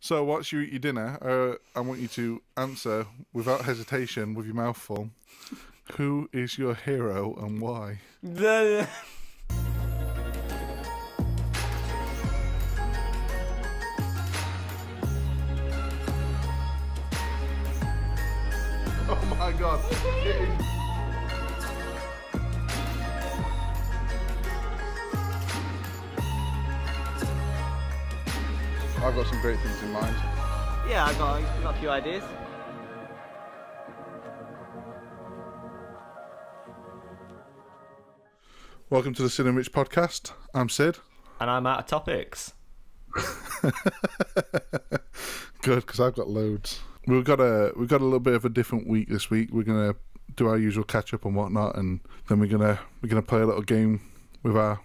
So, once you eat your dinner, I want you to answer without hesitation, with your mouth full. Who is your hero and why? Oh my god. I've got some great things in mind. Yeah, I got a few ideas. Welcome to the Sid and Rich podcast. I'm Sid. And I'm out of topics. Good, because I've got loads. We've got a little bit of a different week this week. We're gonna do our usual catch up and whatnot, and then we're gonna play a little game with our,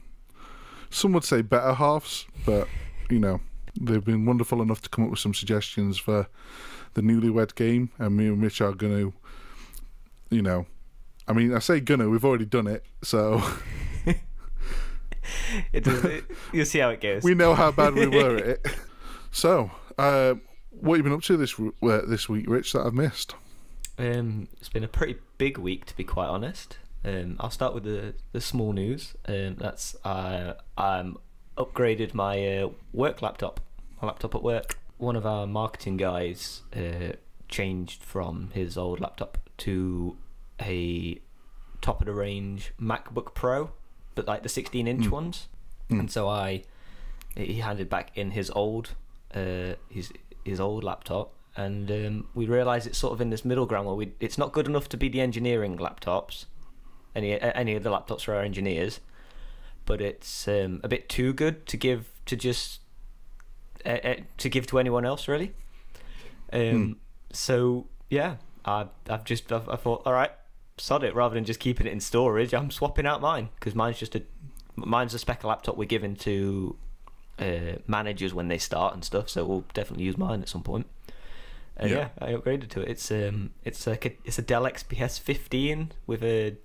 some would say, better halves, but you know, they've been wonderful enough to come up with some suggestions for the newlywed game, and me and Rich are gonna, you know, I mean, I say gonna, we've already done it, so You'll see how it goes. we know how bad we were at it. So, what have you been up to this week, Rich, that I've missed? It's been a pretty big week, to be quite honest. I'll start with the small news. That's I'm upgraded my work laptop. My laptop at work. One of our marketing guys changed from his old laptop to a top of the range MacBook Pro, but like the 16-inch ones. And so he handed back in his old his old laptop, and we realised it's sort of in this middle ground where it's not good enough to be the engineering laptops, any of the laptops for our engineers, but it's a bit too good to give to just to give to anyone else, really. So yeah, I thought, all right, sod it. Rather than just keeping it in storage, I'm swapping out mine, because mine's a spec laptop we're giving to managers when they start and stuff. So we'll definitely use mine at some point. Yeah, I upgraded to it. It's a Dell XPS 15 with a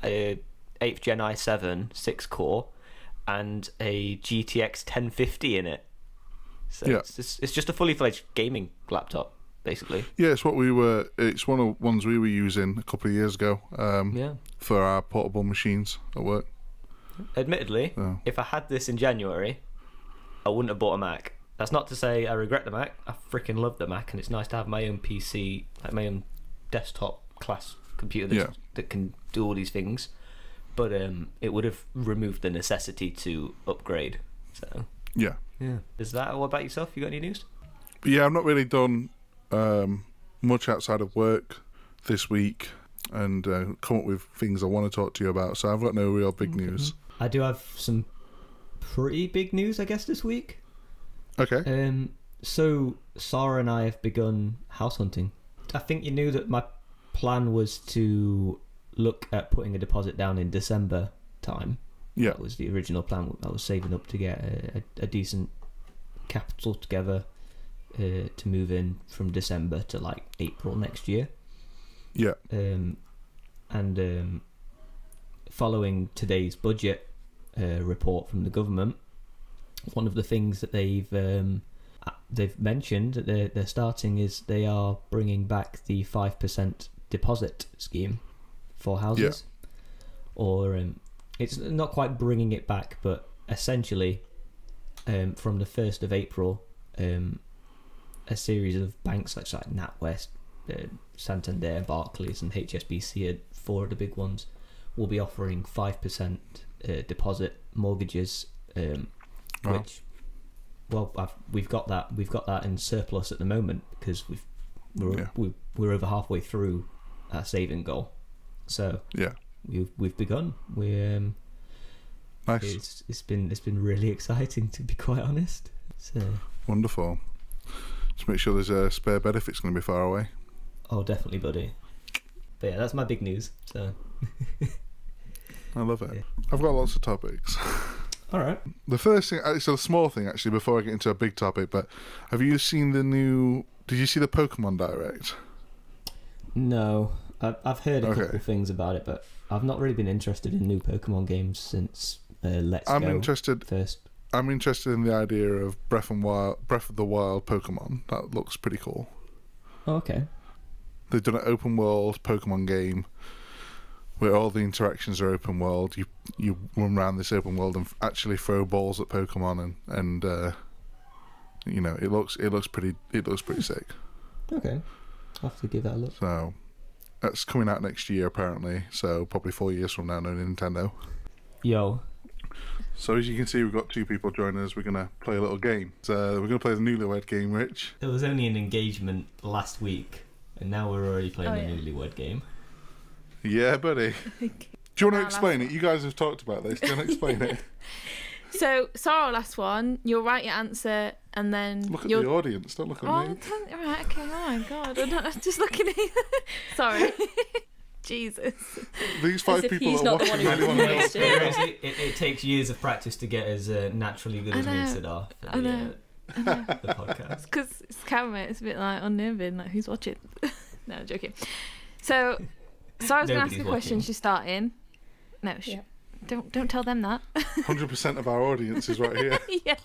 8th Gen i7 6-core and a GTX 1050 in it. So yeah, it's just a fully fledged gaming laptop, basically. Yeah, it's one of the ones we were using a couple of years ago. For our portable machines at work. Admittedly, if I had this in January, I wouldn't have bought a Mac. That's not to say I regret the Mac. I freaking love the Mac, and it's nice to have my own PC, like my own desktop class computer that can do all these things. But it would have removed the necessity to upgrade. So yeah. Is that, what about yourself? You got any news? Yeah, I've not really done much outside of work this week, and come up with things I want to talk to you about. So I've got no real big news. I do have some pretty big news, I guess, this week. Okay. So Sarah and I have begun house hunting. I think you knew that my plan was to look at putting a deposit down in December time. Yeah. That was the original plan. I was saving up to get a decent capital together to move in from December to like April next year. Yeah. And following today's budget report from the government, one of the things that they've mentioned that they're starting is they are bringing back the 5% deposit scheme for houses. Or it's not quite bringing it back, but essentially from the 1st of April, a series of banks like NatWest, Santander, Barclays and HSBC are 4 of the big ones, will be offering 5% deposit mortgages, which, well, we've got that in surplus at the moment, because we're over halfway through our saving goal. So yeah, we've begun. Nice. It's been really exciting, to be quite honest. So wonderful. Just make sure there's a spare bed if it's going to be far away. Oh, definitely, buddy. But yeah, that's my big news. So I love it. I've got lots of topics. All right. The first thing, it's a small thing actually, before I get into a big topic, but have you seen did you see the Pokemon Direct? No. I've heard a couple things about it, but I've not really been interested in new Pokemon games since Let's Go. I'm interested. First I'm interested in the idea of Breath of the Wild Pokemon. That looks pretty cool. Oh, okay. They've done an open world Pokemon game where all the interactions are open world. You run around this open world and actually throw balls at Pokemon, and you know, it looks pretty sick. Okay, I'll have to give that a look. So that's coming out next year apparently. So probably 4 years from now, no Nintendo. Yo. So as you can see, we've got 2 people joining us. We're gonna play a little game. So we're gonna play the Newlywed game, Rich. There was only an engagement last week, and now we're already playing the yeah. Newlywed game. Yeah, buddy. Do you want to explain it? You guys have talked about this. Do you want to explain it? So, Sarah, last one. You'll write your answer, and then Look at the audience. Don't look at me. Right, okay. Oh my god, I'm just looking at you. Sorry. Jesus. These 5 people are watching really want to know. It takes years of practice to get as naturally good as me and Siddharth for I know. the podcast. Because it's camera, it's a bit like unnerving, like who's watching? No, I'm joking. So, Sarah's going to ask a question. She's starting. No, don't tell them that. 100% of our audience is right here. Yeah.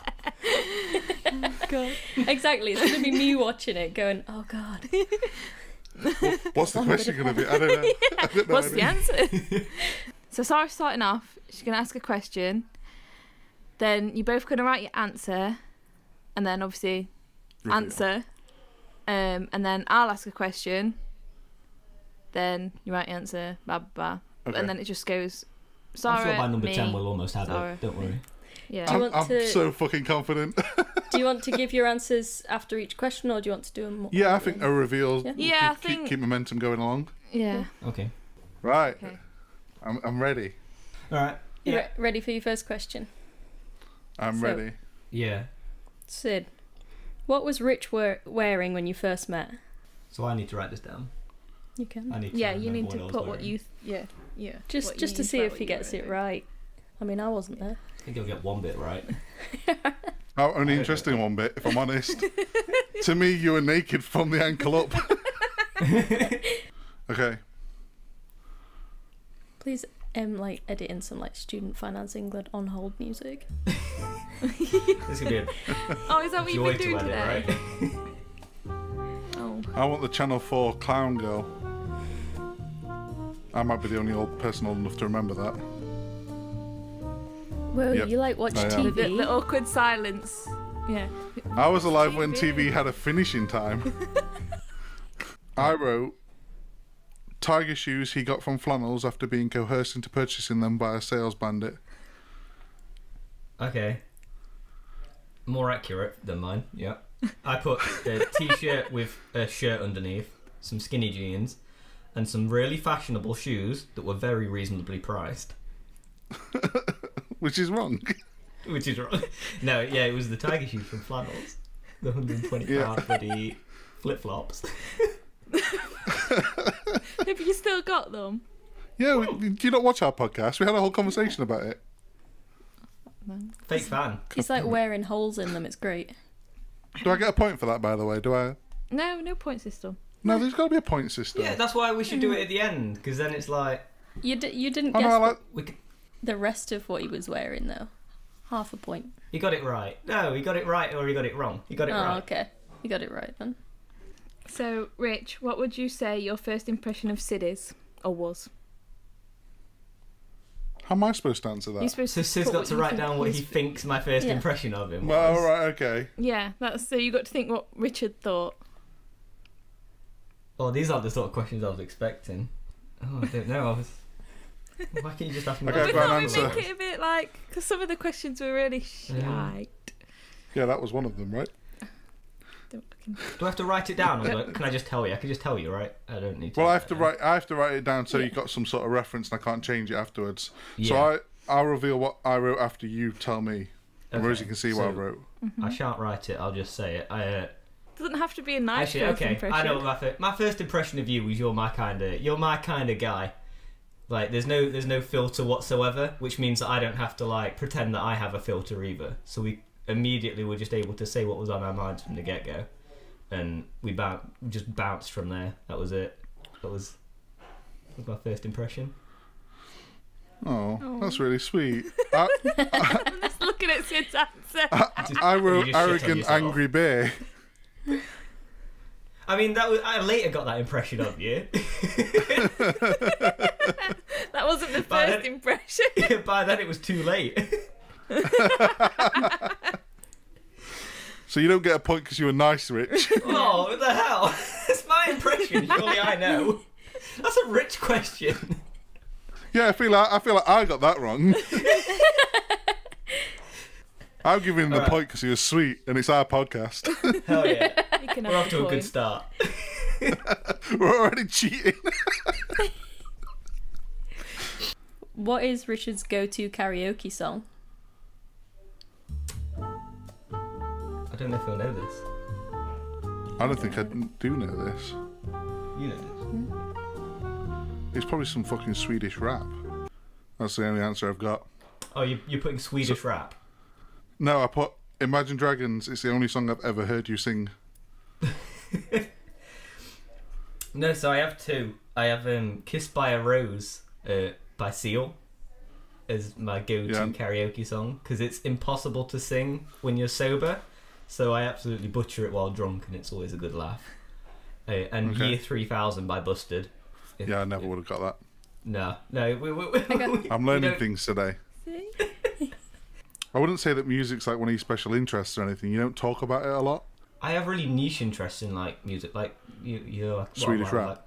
Oh, God. Exactly. It's going to be me watching it going, oh, God. What's the question going to be? I don't know. I don't know. What's the answer? So Sarah's starting off. She's going to ask a question. Then you're both going to write your answer. And then obviously answer. And then I'll ask a question. Then you write your answer. Blah, blah, blah. Okay. And then it just goes... Sarah, I'm sure by number me, 10 we'll almost have Sarah, it. Don't worry. Yeah. Do you want I'm to- so fucking confident. Do you want to give your answers after each question, or do you want to do them? Yeah, I think a reveal. Yeah. Yeah, I think... Keep momentum going along. Yeah. Okay. Right. Okay. I'm ready. All right. Yeah. Ready for your first question? I'm So- ready. Yeah. Sid, what was Rich wearing when you first met? So I need to write this down. You can. I need to Yeah, you remember need to I was put what wearing. you... Yeah. Just what you to need see about if what he you gets were it doing. right. I mean, I wasn't there. I think you'll get one bit right. Oh, only interesting one bit, if I'm honest. To me, you were naked from the ankle up. Okay. Please, like edit in some like Student Finance England on hold music. This is gonna be a Oh, is that what you've joy been to doing edit, today? right? Oh. I want the Channel 4 clown girl. I might be the only old person old enough to remember that. Whoa, Yep, you like watch I am. TV? The awkward silence. Yeah. I was alive when TV. TV had a finishing time. I wrote, tiger shoes he got from flannels after being coerced into purchasing them by a sales bandit. Okay. More accurate than mine, yeah. I put a t-shirt with a shirt underneath, some skinny jeans, and some really fashionable shoes that were very reasonably priced. Which is wrong. Which is wrong. No, yeah, it was the tiger shoes from Flannels. The £120 Yeah. bloody flip-flops. Have you still got them? Yeah, do you not watch our podcast? We had a whole conversation about it. Fake fan. He's like wearing holes in them. It's great. Do I get a point for that, by the way? Do I? No point system. No, there's got to be a point system. Yeah, that's why we should do it at the end, because then it's like... You didn't Oh, guess no, I like... we could... the rest of what he was wearing though. Half a point. He got it right. No, he got it right or he got it wrong. He got it Oh, right. okay. You got it right then. So, Rich, what would you say your first impression of Sid is? Or was? How am I supposed to answer You're that? supposed So to Sid's put got to you write think down what his- he thinks my first Yeah. impression of him was. Well, all right, okay. Yeah, that's so you got to think what Richard thought. Oh, these aren't the sort of questions I was expecting. Oh, I don't know. Why can't you just ask me? Okay, what We go on, thought we'd answer. make it a bit like, because some of the questions were really shite. Yeah, that was one of them, right? Don't fucking... Do I have to write it down, or can I just tell you? I can just tell you, right? I don't need to. Well, I write have to it down. write it down so Yeah. you've got some sort of reference and I can't change it afterwards. Yeah. So I'll reveal what I wrote after you tell me. And Okay, Rosie can see what I so wrote. I shan't write it. I'll just say it. Doesn't have to be a nice Actually, first okay. impression. I know what my first impression of you was you're my kind of guy. Like there's no filter whatsoever, which means that I don't have to like pretend that I have a filter either. So we immediately were just able to say what was on our minds from the get go, and we just bounced from there. That was it. That was my first impression. Oh, Oh. that's really sweet. I'm just looking looking at Sid's answer. I wrote You just shit on arrogant, yourself. angry bear. I mean, I later got that impression of you. That wasn't the But first then- impression. By then it was too late. So you don't get a point because you were nice, Rich. Oh, what the hell? It's my impression. Surely I know. That's a rich question. Yeah, I feel like I got that wrong. I'm giving him the Alright. point because he was sweet, and it's our podcast. Hell yeah. You can We're have off the to a good point. start. We're already cheating. What is Richard's go-to karaoke song? I don't know if you'll know this. I don't think I do know this. You know this. It's probably some fucking Swedish rap. That's the only answer I've got. Oh, you're putting Swedish rap? No, I put Imagine Dragons. It's the only song I've ever heard you sing. No, so I have two. I have Kissed by a Rose by Seal as my go-to Yeah. karaoke song because it's impossible to sing when you're sober. So I absolutely butcher it while drunk and it's always a good laugh. And Okay. Year 3000 by Busted. Yeah, I never would have got that. No. I'm we learning don't- things today. I wouldn't say that music's like one of your special interests or anything. You don't talk about it a lot. I have really niche interests in like music, like you're like Swedish rap. like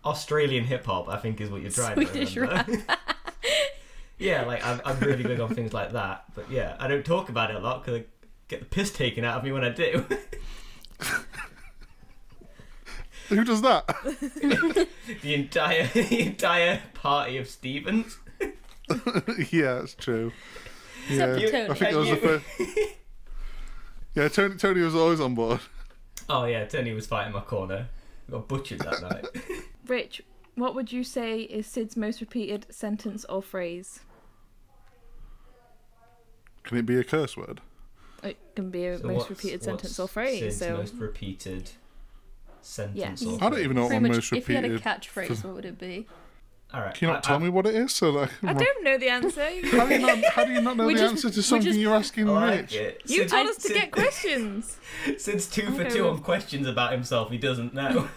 Australian hip hop. I think is what you're trying Swedish to remember. Yeah, like I'm really big on things like that. But yeah, I don't talk about it a lot because I get the piss taken out of me when I do. Who does that? the entire party of Stevens. Yeah, that's true. Yeah, Except for I think that was You- the first. Yeah, Tony was always on board. Oh yeah, Tony was fighting my corner. I got butchered that night. Rich, what would you say is Sid's most repeated sentence or phrase? Can it be a curse word? It can be a So most what's- repeated sentence what's or phrase. Sid's So most repeated sentence. Yeah. Or I don't even know what Pretty my much, most if you had a repeated. catchphrase, what would it be? All right. Can you not tell me what it is? So that I don't know the answer. How do you not know We the just- answer to we something just- you're asking I like Rich? it. You told us to get questions. Since 2 for Okay. 2 on questions about himself, he doesn't know.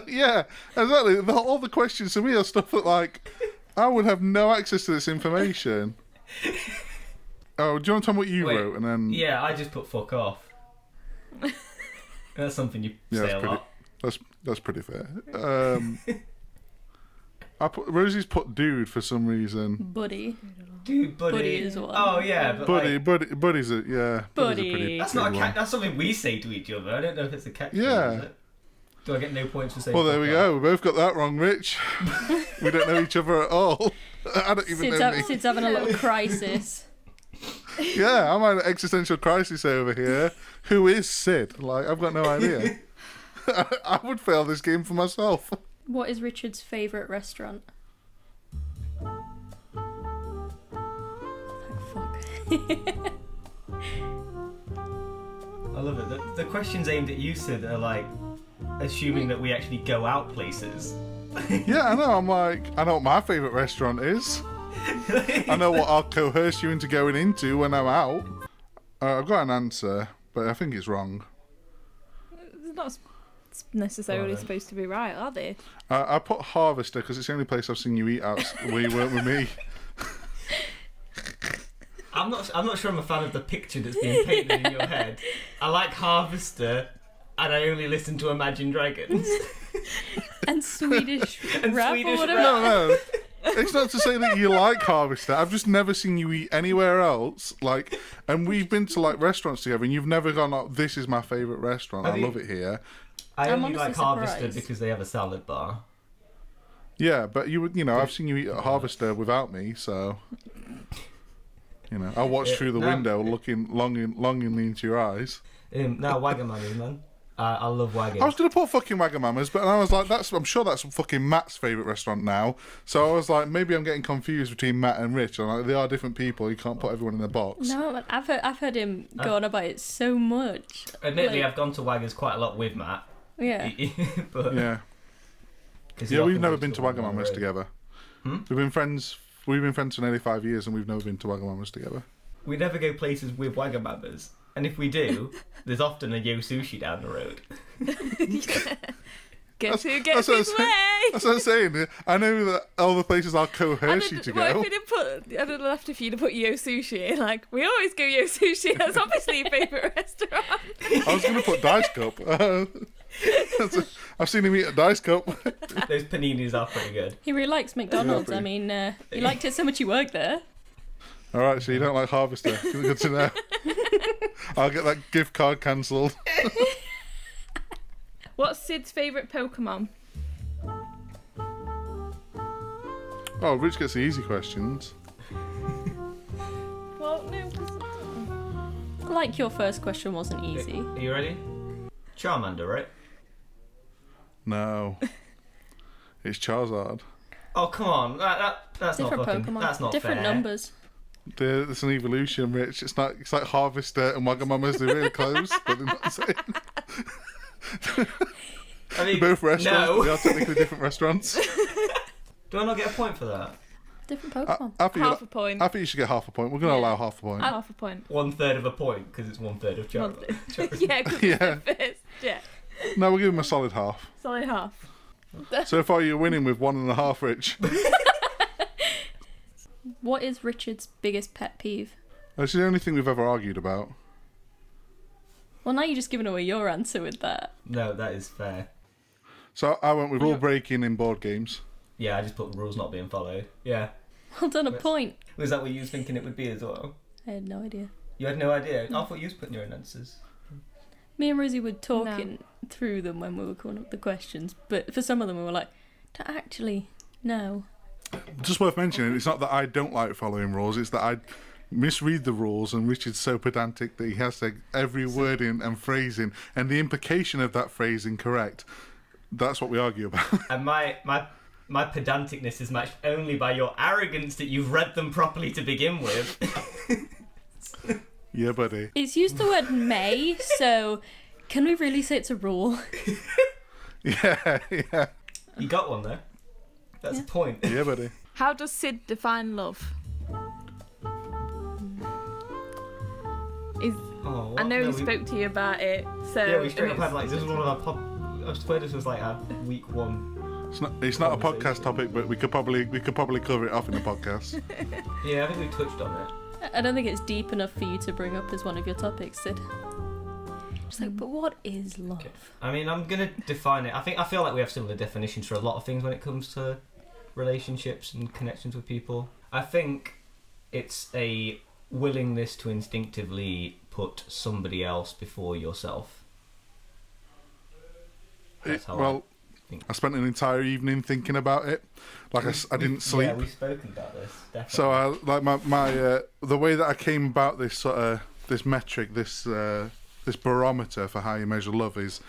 Yeah, exactly. All the questions to me are stuff that, like, I would have no access to this information. Oh, do you want to tell me what you Wait, wrote? And then Yeah, I just put fuck off. That's something you Yeah, say that's a pretty- lot. that's pretty fair. Rosie's put dude for some reason. Buddy. Dude, buddy. Buddy is one. Oh yeah, but like, Buddy's a yeah. Buddy's a Buddy. pretty that's big not a one. that's something we say to each other. I don't know if it's a catchphrase. Yeah. Is it? Do I get no points for saying? Well, there fuck we off? go. We both got that wrong, Rich. We don't know each other at all. I don't even know me. Sid's having a little crisis. Yeah, I'm having an existential crisis over here. Who is Sid? Like, I've got no idea. I would fail this game for myself. What is Richard's favourite restaurant? Fuck. I love it. The questions aimed at you, Sid, are like assuming that we actually go out places. Yeah, I know. I'm like, I know what my favourite restaurant is. I know what I'll coerce you into going into when I'm out. I've got an answer, but I think it's wrong. It's not necessarily Right. supposed to be right, are they? I put Harvester because it's the only place I've seen you eat out where you weren't with me. I'm not sure I'm a fan of the picture that's being painted in your head. I like Harvester, and I only listen to Imagine Dragons. And Swedish And rap Swedish or whatever. No. It's not to say that you like Harvester. I've just never seen you eat anywhere else. Like, and we've been to like restaurants together, and you've never gone, "Oh, this is my favourite restaurant. I love it here." I I'm only like honestly Harvester surprised. because they have a salad bar. Yeah, but you would, I've seen you eat at Harvester without me, so I watched Yeah, through the no. window, looking longingly into your eyes. Now Wagamama's, man. I love Wagon. I was gonna put fucking Wagamama's, but I was like, I'm sure that's fucking Matt's favourite restaurant now. So I was like, maybe I'm getting confused between Matt and Rich. I'm like, they are different people. You can't put everyone in a box. No, but I've heard him go on about it so much. Admittedly, like- I've gone to Waggers quite a lot with Matt. Yeah. But Yeah, 'cause he yeah. We've often never goes been to one down the Wagamama's road. together. Hmm? We've been friends for nearly 5 years, and we've never been to Wagamama's together. we never go places with Wagamama's. And if we do, there's often a Yo Sushi down the road. Guess who gets his way? That's what I'm saying. I know that all the places are coerce you to What go. if I'd have left if you'd have put Yo Sushi? Like, we always go Yo Sushi. That's obviously your favourite restaurant. I was going to put Dice Cup. I've seen him eat a Dice Cup. Those paninis are pretty good. He really likes McDonald's. Yeah, I mean, he liked it so much he worked there. All right, so you don't like Harvester. Good to know. I'll get that gift card cancelled. What's Sid's favourite Pokemon? Oh, Rich gets the easy questions. Well, no, 'cause Like your first question wasn't easy. Are you ready? Charmander, right? No. It's Charizard. Oh, come on. That's Different not fucking... Pokemon. That's not Different fair. numbers. It's an evolution, Rich. It's like Harvester and Wagamama's. They're really close, but they're not the same. I mean, They're both restaurants, no. but they are technically different restaurants. Do I not get a point for that? Different Pokemon. I think half a point. I think you should get half a point. We're going to allow half a point. Half a point. 1/3 of a point, because it's 1/3 of Charizard. Yeah, because Yeah. it's the first. Yeah, No, we'll give him a solid half. solid half. So far, you're winning with 1.5, Rich. What is Richard's biggest pet peeve? That's the only thing we've ever argued about. Well, now you're just giving away your answer with that. No, that is fair. So I went with rule breaking in board games. Yeah, I just put rules not being followed. Yeah. Well done, a point. Was that what you was thinking it would be as well? I had no idea. You had no idea? I thought you was putting your own answers. Me and Rosie were talking through them when we were coming up with the questions, but for some of them we were like, actually, no. Just worth mentioning, it's not that I don't like following rules, it's that I misread the rules and Richard's so pedantic that he has to every wording and phrasing and the implication of that phrasing correct. That's what we argue about. And my pedanticness is matched only by your arrogance that you've read them properly to begin with. Yeah, buddy. It's used the word may, so can we really say it's a rule? Yeah, yeah. You got one there. That's a point. Yeah, buddy. How does Sid define love? Oh, I know no, he spoke to you about it, so Yeah, we straight up had like this was one of our I swear this was like our week 1. It's not a podcast topic, but we could probably cover it off in the podcast. Yeah, I think we touched on it. I don't think it's deep enough for you to bring up as one of your topics, Sid. Just like, but what is love? Okay. I mean, I'm gonna define it. I feel like we have similar definitions for a lot of things when it comes to relationships and connections with people. I think it's a willingness to instinctively put somebody else before yourself. That's how Well, think. I spent an entire evening thinking about it. Like I didn't sleep. Yeah, we've spoken about this. Definitely. So I like my the way that I came about this sort of this metric, this barometer for how you measure love is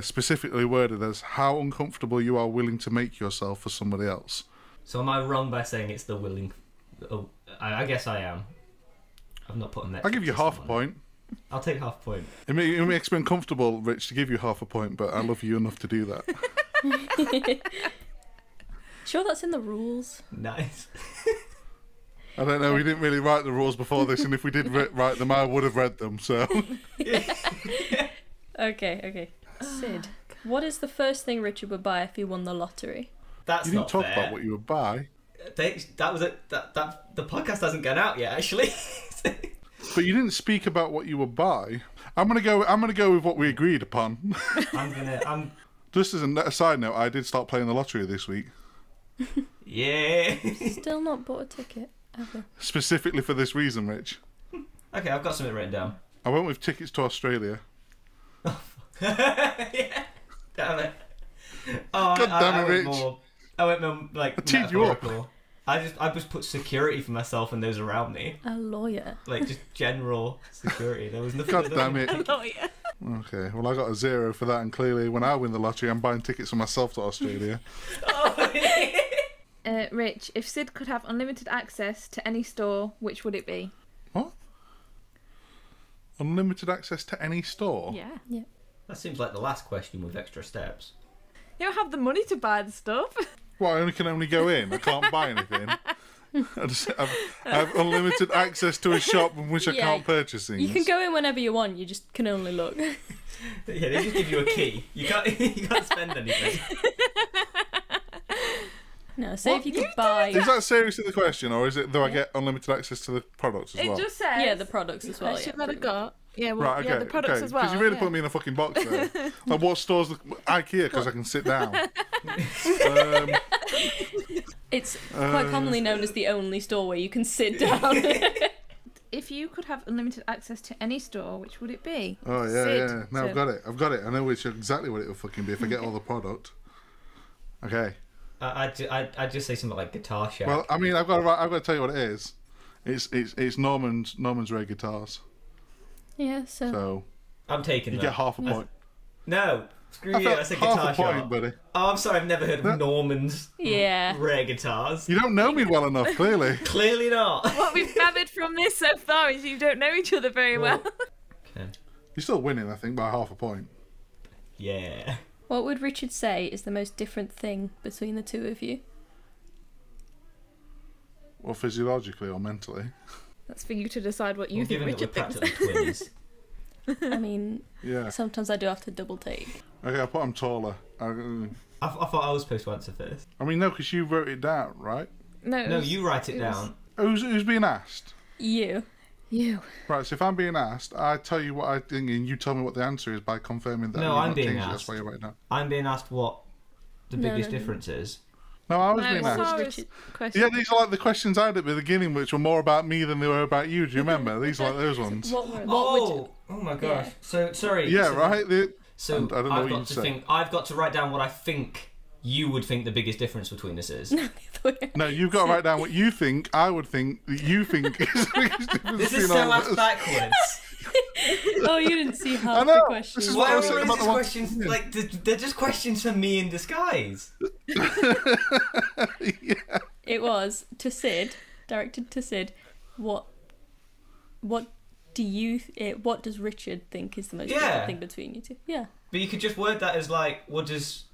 specifically worded as how uncomfortable you are willing to make yourself for somebody else. So am I wrong by saying it's the willing? Oh, I guess I am. I've not put a metric. I'll give you half a point. I'll take half a point. It makes me uncomfortable, Rich, to give you half a point, but I love you enough to do that. Sure, that's in the rules. Nice. I don't know. We didn't really write the rules before this, and if we did write them, I would have read them. So. Okay. Sid, what is the first thing Richard would buy if he won the lottery? That's You didn't not talk fair. about what you would buy. That was it. That the podcast hasn't gone out yet, actually. But you didn't speak about what you would buy. I'm gonna go with what we agreed upon. I'm Just as a side note, I did start playing the lottery this week, yeah. Still not bought a ticket ever. specifically for this reason, Rich. Okay, I've got something written down. I went with tickets to Australia. Yeah. Damn it. Oh, God damn I it, went Rich. more. I went more like I teed you up. metaphorical. I just put security for myself and those around me, A lawyer. like just general security. There was nothing. God damn it. Oh yeah. Okay, well I got a 0 for that, and clearly when I win the lottery, I'm buying tickets for myself to Australia. Rich, if Sid could have unlimited access to any store, which would it be? What? Unlimited access to any store? Yeah. That seems like the last question with extra steps. You don't have the money to buy the stuff. Well, I can only go in. I can't buy anything. I have unlimited access to a shop in which I Yeah, can't purchase things. You can go in whenever you want. You just can only look. Yeah, they just give you a key. You can't spend anything. No, say What? if you could You buy. Is that seriously the question, or is it do I get unlimited access to the products as It well? just says. Yeah, the products as well. Question Yeah, that I got. Yeah, well, Right, okay, yeah, the products okay. as well. Because you really yeah. put me in a fucking box there. Like, what stores? IKEA, because I can sit down. It's quite commonly known as the only store where you can sit down. If you could have unlimited access to any store, which would it be? Oh yeah, Sid. yeah. No, So- I've got it. I know exactly what it will fucking be if I get all the product. Okay. I'd just say something like Guitar Shack. Well, I mean, I've got to tell you what it is. It's Norman's Rare Guitars. Yeah, so I'm taking You that. get half a point. No, screw you. I said half Guitar a point, Shack. buddy. Oh, I'm sorry. I've never heard of Norman's yeah. Rare Guitars. You don't know me well enough, clearly. Clearly not. What we've gathered from this so far is you don't know each other very well. Okay. You're still winning, I think, by half a point. Yeah. What would Richard say is the most different thing between the two of you? Or physiologically or mentally. That's for you to decide what you Well, think given that we're Richard thinks. practically twins. I mean, Yeah. sometimes I do have to double take. Okay, I put I'm taller. I thought I was supposed to answer first. I mean, no, because you wrote it down, right? No, No, you write it it was- down. Who's being asked? You. You. Right, so if I'm being asked, I tell you what I think, and you tell me what the answer is by confirming that. No, you've I'm not being changed it. asked. That's why you write it down. I'm being asked what the No, biggest no. difference is. No, I was No, being it's asked. Sarah's Richard. question. Yeah, these are like the questions I had at the beginning, which were more about me than they were about you. Do you remember? These are like those ones. What would Oh my gosh. Yeah. So sorry. Yeah, so, right? So I don't know I've what got you'd to say. think. I've got to write down what I think you would think the biggest difference between us is. No, you've got to write down what you think I would think that you think is the biggest difference This is between so all of ass us. backwards. Oh, you didn't see I half know, the this questions. is what Why I are was all saying about these the one- questions like they're just questions for me in disguise? Yeah. It was to Sid, directed to Sid. What do you? What does Richard think is the most Yeah. different thing between you two? Yeah. But you could just word that as like, what does?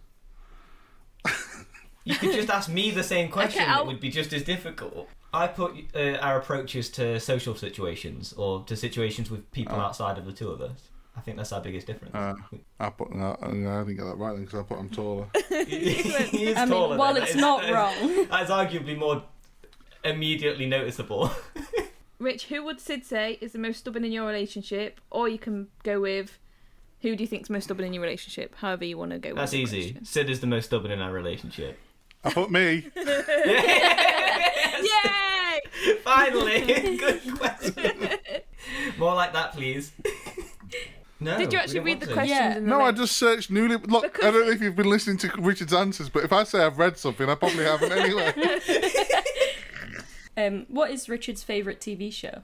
You could just ask me the same question. Okay, It would be just as difficult. I put our approaches to social situations or to situations with people outside of the two of us. I think that's our biggest difference. I put no, I didn't get that right then because I put I'm taller. He is I mean, taller while then. it's That is- not that is- wrong. That's arguably more immediately noticeable. Rich, who would Sid say is the most stubborn in your relationship? Or you can go with who do you think's most stubborn in your relationship? However you want to go with That's the easy. question. Sid is the most stubborn in our relationship. I put me. Yay! Finally! Good question. More like that, please. No. Did you we actually don't read want the to. questions? Yeah. in the No, I link? just searched newly. Look, I Because don't know if you've been listening to Richard's answers, but if I say I've read something, I probably haven't anyway. What is Richard's favourite TV show?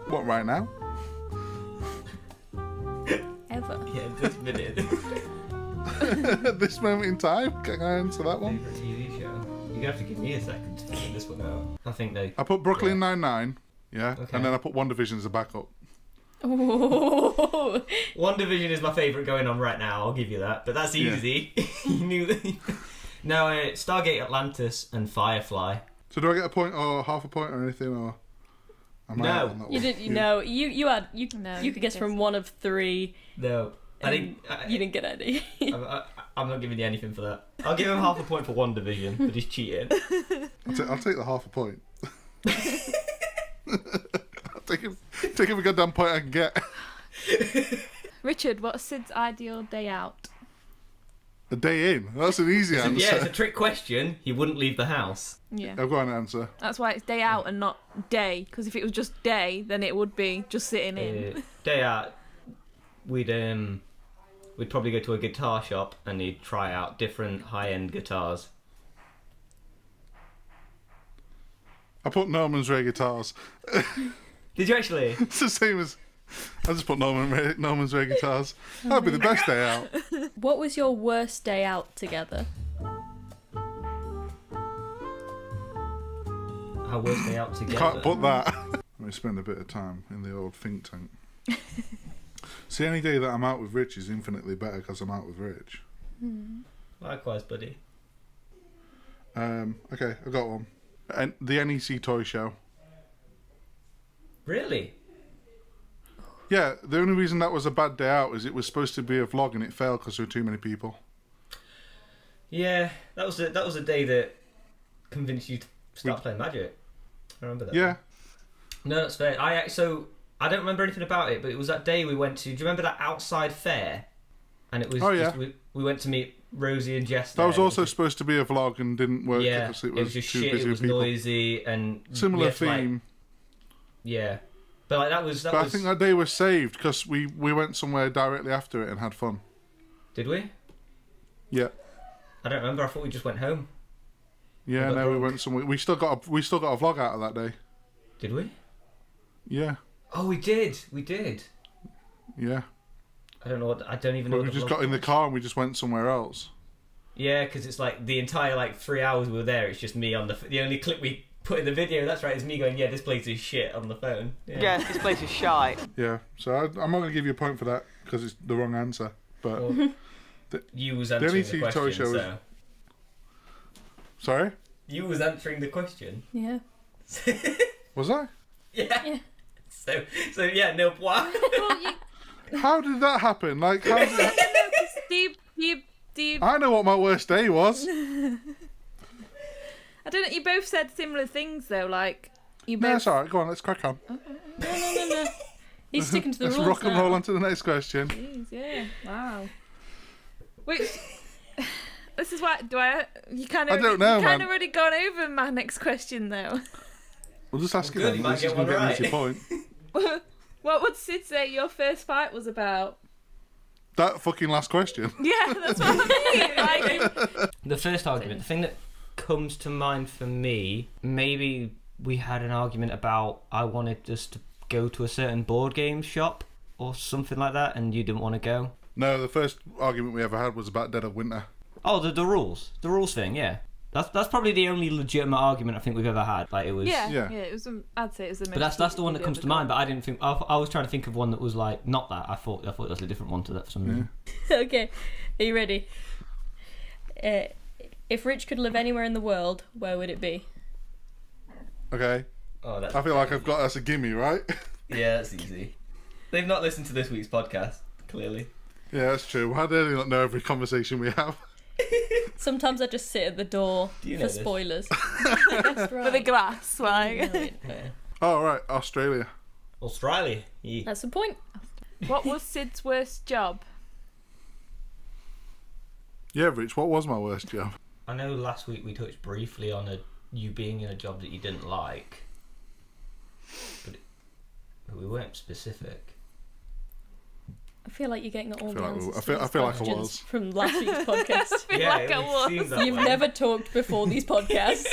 What, right now? Ever. Yeah, this minute. At this moment in time? Can I answer that one? Favorite TV show? You're gonna have to give me a second to figure this one out. I think they. I put Brooklyn Nine-Nine, yeah, Okay. and then I put One Division as a backup. Oh. One Division is my favourite going on right now. I'll give you that, but that's Yeah. easy. You knew that. No, Stargate Atlantis and Firefly. So do I get a point or half a point or anything, or am I No. out on that You one? didn't. You know. You had. You. No, You could guess from one of three. No, I think You didn't get any. I'm not giving you anything for that. I'll give him half a point for One Division, but he's cheating. I'll take the half a point. I'll take every goddamn point I can get. Richard, what's Sid's ideal day out? A day in. That's an easy answer. Yeah, it's a trick question. He wouldn't leave the house. Yeah. I've got an answer. That's why it's day out and not day. Because if it was just day, then it would be just sitting in. Day out, we'd probably go to a guitar shop and he'd try out different high-end guitars. I put Norman's Rare Guitars. Did you actually? It's the same as... I just put Norman's Rare Guitars. That'd be the best day out. What was your worst day out together? Our worst day out together. Can't put that. We spend a bit of time in the old think tank. See, any day that I'm out with Rich is infinitely better because I'm out with Rich. Likewise, buddy. Okay, I got one. And the NEC toy show. Really? Yeah, the only reason that was a bad day out is it was supposed to be a vlog and it failed because there were too many people. Yeah, that was a day that convinced you to start playing Magic. I remember that. Yeah. No, that's fair. So I don't remember anything about it, but it was that day we went to. Do you remember that outside fair? And it was. Oh, just, yeah. we went to meet Rosie and Jess. That there. was also supposed to be a vlog and didn't work because it was just too shit. busy It was with people. noisy and Similar we had to, theme. Yeah, but like that was. But I think that day was saved because we went somewhere directly after it and had fun. Did we? Yeah. I don't remember. I thought we just went home. Yeah, got no, we drunk. went somewhere. We still got a vlog out of that day. Did we? Yeah. Oh, we did. We did. Yeah. I don't know what. I don't even know. But What we just vlog got in the was. car and we just went somewhere else. Yeah, because it's like the entire 3 hours we were there. It's just me on the only clip we put in the video. That's right. Is me going, yeah, this place is shit on the phone. Yeah, this place is shite. Yeah. So I'm not going to give you a point for that because it's the wrong answer. But Well, you was answering only the TV question. toy show was- So. Sorry, You was answering the question. Yeah. was I? Yeah. Yeah. So yeah, no point. Well, you, How did that happen? Like, how did that... Steve, I know what my worst day was. I don't know. You both said similar things though. Like you No, both. it's alright. Go on, let's crack on. No. He's sticking to the Let's rules rock and now. roll on to the next question. Jeez, yeah. Wow. Which. This is why. You kind I of. don't know, You kind man. of already gone over my next question though. We'll just ask you Good, then. you might This is get going to one get me to right. your point. What would Sid say your first fight was about? That fucking last question. Yeah, that's what I mean. Like, The first argument, the thing that comes to mind for me, maybe we had an argument about I wanted us to go to a certain board game shop or something like that, and you didn't want to go. No, the first argument we ever had was about Dead of Winter. Oh, the rules thing, yeah. That's probably the only legitimate argument I think we've ever had. Like it was. yeah, Yeah. It was. I'd say it was the. But that's the one that comes to mind. But I didn't think. I was trying to think of one that was like not that. I thought that was a different one to that for some reason. Okay, are you ready? If Rich could live anywhere in the world, where would it be? Okay. Oh, that's. I feel like I've got that's a gimme, right? Yeah, that's easy. They've not listened to this week's podcast, clearly. Yeah, that's true. How do they not know every conversation we have? Sometimes I just sit at the door Do you for know this? spoilers. That's right. with a glass, like. Oh, right, Australia. Australia. Yeah. That's the point. What was Sid's worst job? Yeah, Rich, what was my worst job? I know last week we touched briefly on you being in a job that you didn't like, but we weren't specific. I feel like you're getting all the I feel like answers I to feel- I these feel like I questions was. from last week's podcast. Feel like I was. seems that You've way. never talked before these podcasts.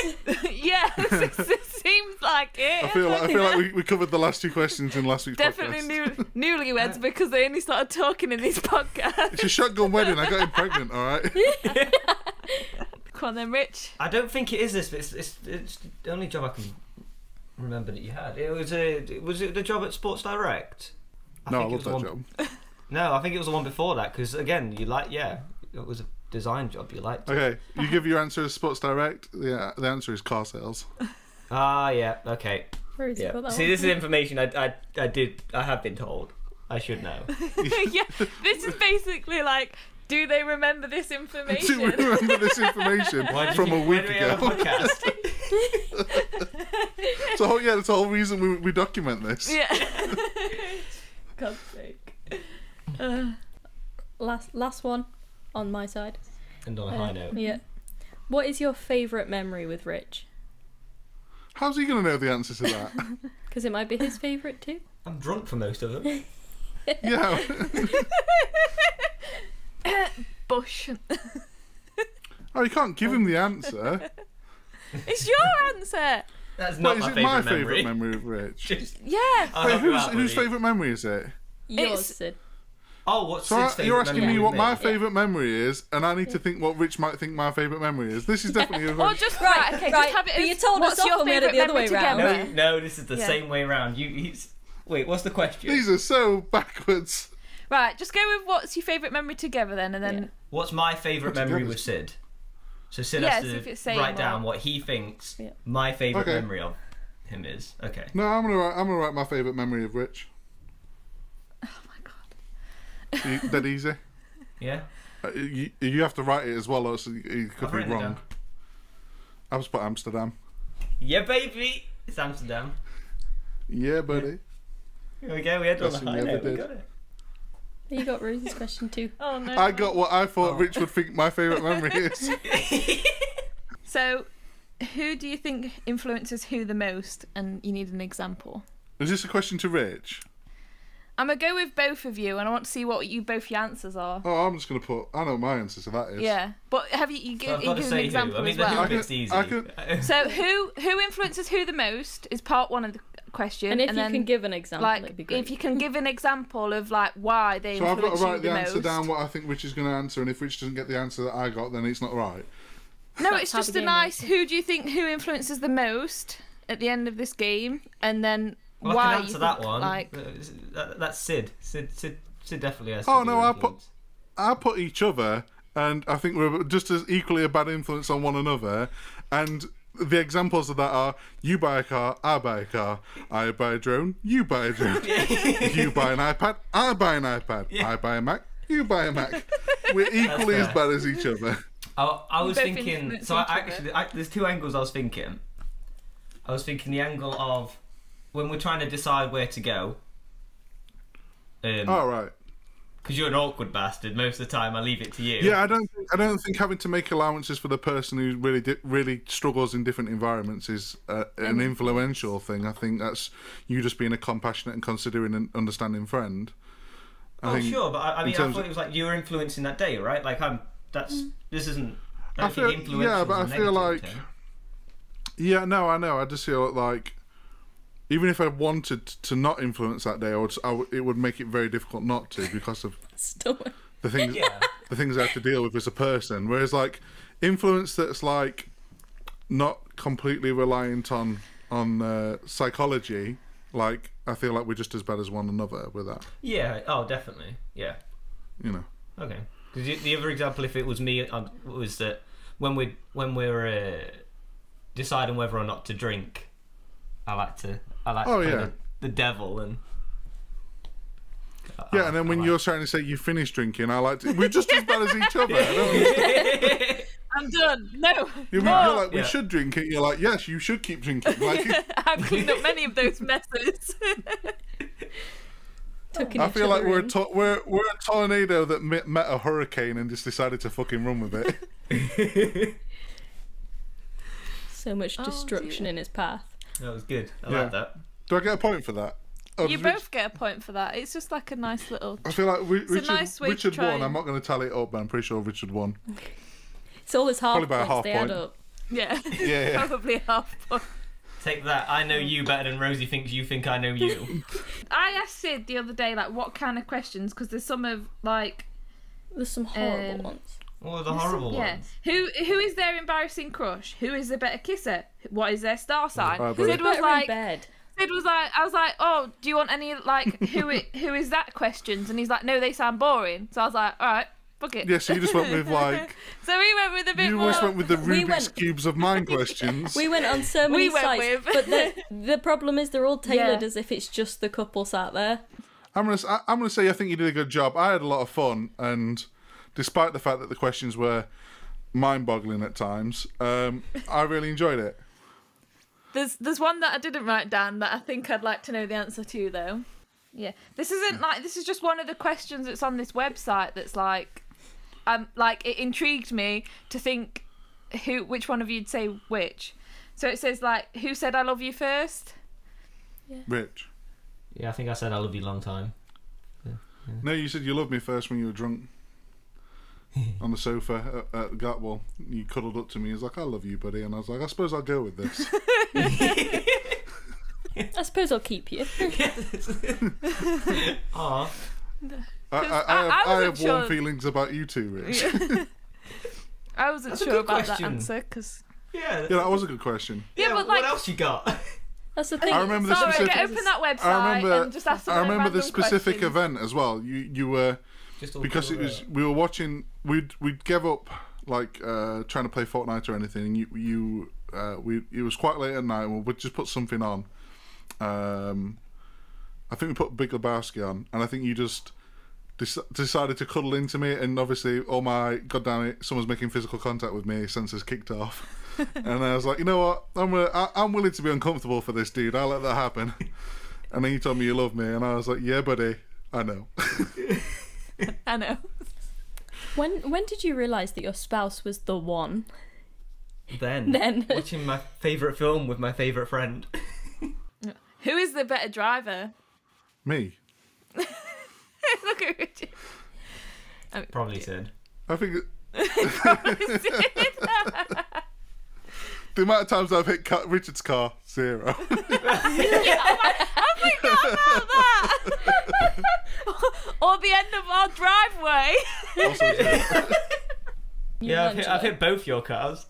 Yeah, it seems like it. I feel like we covered the last two questions in last week's Definitely podcast. newlyweds because they only started talking in these podcasts. It's a shotgun wedding. I got him pregnant, all right? Come on then, Rich. I don't think it is this, but it's the only job I can remember that you had. Was it the job at Sports Direct? No, I think it love was the that one- job. No, I think it was the one before that because again, it was a design job. You liked it. Okay, you give your answer as Sports Direct. Yeah, the answer is car sales. Ah, yeah, okay. Where is it? Yeah. Got that See, one? this is information I have been told. I should know. Yeah, this is basically like, do they remember this Do information? we remember this information Why do you from a think- week why do we have a ago? podcast? So yeah, that's the whole reason we document this. Yeah. God's sake. Last one on my side. And on a high note. Yeah. What is your favourite memory with Rich? How's he going to know the answer to that? Because it might be his favourite too. I'm drunk for most of them. Yeah. Bush. Oh, you can't give him the answer. It's your answer. That's Wait, not is my it favourite my memory. favourite memory of Rich? Just, Yeah. I'll Wait, help you out, whose buddy. favourite memory is it? Yours, It's- Sid. Oh, what's So Sid's favourite you're asking memory me with what my favourite memory is, and I need to think what Rich might think my favourite memory is. This is definitely a Or just right, okay, right, just have it but as you told us what's off your when we had it favourite the other way memory round. together? No, this is the Yeah. same way round. Wait, what's the question? These are so backwards. Right, just go with what's your favourite memory together then, and then What's my favourite Put memory together. with Sid? So Sid Yeah, has so if to it's saying write down what- what he thinks Yeah. my favourite Okay. memory of him is. Okay. No, I'm gonna write my favourite memory of Rich. Oh my god. Dead easy. Yeah. You have to write it as well, or else it could I've be written it wrong. down. I've just put Amsterdam. Yeah, baby. It's Amsterdam. Yeah, buddy. Here we go. We had on That's the what high we note. ever We did. got it. You got Rosie's question too. Oh no. I got what I thought Oh. Rich would think my favourite memory is. So, who do you think influences who the most? And you need an example. Is this a question to Rich? I'm gonna go with both of you, and I want to see what both your answers are. Oh, I'm just gonna put. I know what my answer to that is. Yeah, but have you So I've give got to an say example who. I mean, as the well? who bit's easy. I could- So who influences who the most is part one of the question, And if you then, can give an example, it'd be like great. if you can give an example of like why they So I've got influence to you write the answer most. down what I think Rich is going to answer, and if Rich doesn't get the answer that I got, then it's not right. No, That's it's how just the a game nice. works. Who do you think who influences the most at the end of this game, and then Well, why I can you answer that think, one. Like, That's Sid. Sid definitely has. Oh, to be no, your I put- influence. I put each other, and I think we're just as equally a bad influence on one another. And the examples of that are: you buy a car, I buy a car; I buy a drone, you buy a drone; you buy an iPad, I buy an iPad; Yeah. I buy a Mac, you buy a Mac. We're equally as fair. bad as each other. I was both thinking. influence So each other. actually, there's two angles I was thinking. I was thinking the angle of when we're trying to decide where to go. All right. Because you're an awkward bastard. Most of the time, I leave it to you. Yeah, I don't think having to make allowances for the person who really struggles in different environments is an influential thing. I think that's you just being a compassionate and considering and understanding friend. I Oh, think sure, but I in mean, I terms thought of- it was like you were influencing that day, right? Like this isn't. I I don't feel- think influential yeah, is but a I feel negative like- term. Yeah, no, I know. I just feel like even if I wanted to not influence that day, it would make it very difficult not to because of Stomach. the things Yeah. the things I have to deal with as a person. Whereas like influence that's like not completely reliant on psychology, like I feel like we're just as bad as one another with that. Yeah. Oh, definitely. Yeah. You know. Okay. Because the other example, if it was me, was that when we're deciding whether or not to drink, I like to Oh, play yeah. the devil and. Yeah, and then when you're trying to say you finished drinking, I like to. We're just as bad as each other. I don't, I'm done. No, you're more. like, we Yeah. should drink it. You're like, yes, you should keep drinking. Like, I've cleaned up many of those messes. Tucking I each feel like other in. we're a tornado that met a hurricane and just decided to fucking run with it. So much Oh, destruction dear. in its path. That was good. I Yeah. like that. Do I get a point for that? Oh, You does both get a point for that. It's just like a nice little. I feel like Richard, nice way to Richard try won. and- I'm not going to tally it up, but I'm pretty sure Richard won. It's always half Probably by a points, half they add point. up. Yeah, Yeah. probably half point. Take that. I know you better than Rosie thinks you think I know you. I asked Sid the other day, like, what kind of questions? Because there's some of like, There's some horrible Um, ones. All the horrible yeah, ones. who is their embarrassing crush? Who is the better kisser? What is their star sign? Alright, buddy. Sid was Better in like, bed. Sid was like, I was like, oh, do you want any like who is that questions? And he's like, no, they sound boring. So I was like, all right, fuck it. Yeah, so you just went with like So we went with a bit you more. just went with the We Rubik's went- cubes of mind questions. We went on so many We went sites, with- but the problem is they're all tailored Yeah. as if it's just the couple sat there. I'm gonna say I think you did a good job. I had a lot of fun, and despite the fact that the questions were mind-boggling at times, I really enjoyed it. There's one that I didn't write down that I think I'd like to know the answer to though. Yeah, this is just one of the questions that's on this website that's like it intrigued me to think which one of you'd say which. So it says like, who said I love you first? Rich, Yeah, I think I said I love you long time. no, you said you loved me first when you were drunk on the sofa at Gatwell. You cuddled up to me. He was like, "I love you, buddy," and I was like, "I suppose I'll go with this." I suppose I'll keep you. Aw. I wasn't have sure. warm feelings about you two, Rich. I wasn't That's a sure good about question. that answer because Yeah. Yeah, that was a good question. Yeah, but, what like- else you got? That's the thing. I remember the sorry, specific. open that website I remember. and just ask some I remember the random specific questions. event as well. You were Just all because it cover was we were watching. We'd give up like trying to play Fortnite or anything, and it was quite late at night, and we'd just put something on. I think we put Big Lebowski on, and I think you just decided to cuddle into me, and obviously all my god damn it, someone's making physical contact with me senses kicked off. And I was like, you know what, I'm willing to be uncomfortable for this dude, I'll let that happen. And then you told me you love me, and I was like, yeah buddy, I know. I know. When did you realise that your spouse was the one? Then watching my favourite film with my favourite friend. Who is the better driver? Me. Look at Richard. Probably Sid. I think the amount of times I've hit Richard's car, 0. Yeah, I forgot about that. Or the end of our driveway. Also 0. Yeah, I've hit both your cars.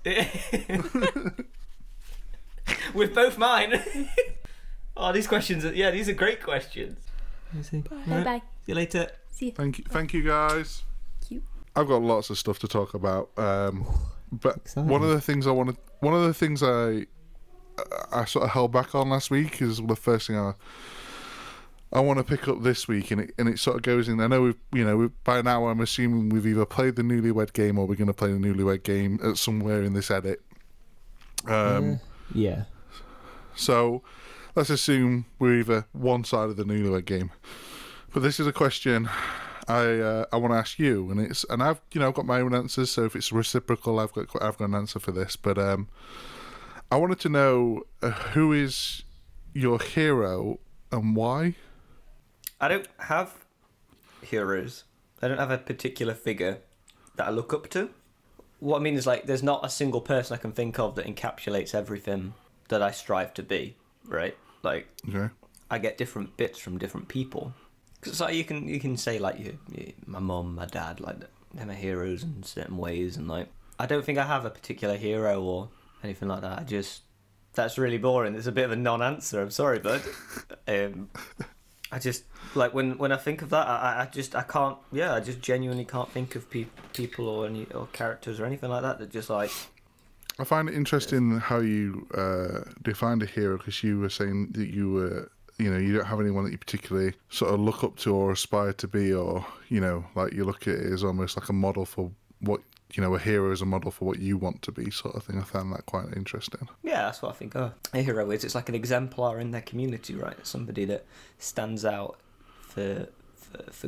With both mine. Oh, these questions these are great questions. Bye. See you later. See you. Thank you guys. Cute. I've got lots of stuff to talk about, but Exciting. one of the things I sort of held back on last week is the first thing I want to pick up this week, and it sort of goes in. I know we've by now I'm assuming we've either played the Newlywed game or we're going to play the Newlywed game at somewhere in this edit. Yeah. So let's assume we're either one side of the Newlywed game. But this is a question I want to ask you, and I've got my own answers. So if it's reciprocal, I've got an answer for this. But I wanted to know who is your hero and why. I don't have heroes. I don't have a particular figure that I look up to. What I mean is, like, there's not a single person I can think of that encapsulates everything that I strive to be, right? Like, Okay. I get different bits from different people. Because like, you can say, like, my mum, my dad, like, they're my heroes in certain ways, and, like, I don't think I have a particular hero or anything like that. That's really boring. It's a bit of a non-answer. I'm sorry, bud. I just, like, when I think of that, I just genuinely can't think of people or characters or anything like that just, like... I find it interesting how you defined a hero, because you were saying that you were, you don't have anyone that you particularly sort of look up to or aspire to be, or, like you look at it as almost like a model for what, a hero is a model for what you want to be, sort of thing. I found that quite interesting. Yeah, that's what I think a hero is. It's like an exemplar in their community, right? Somebody that stands out for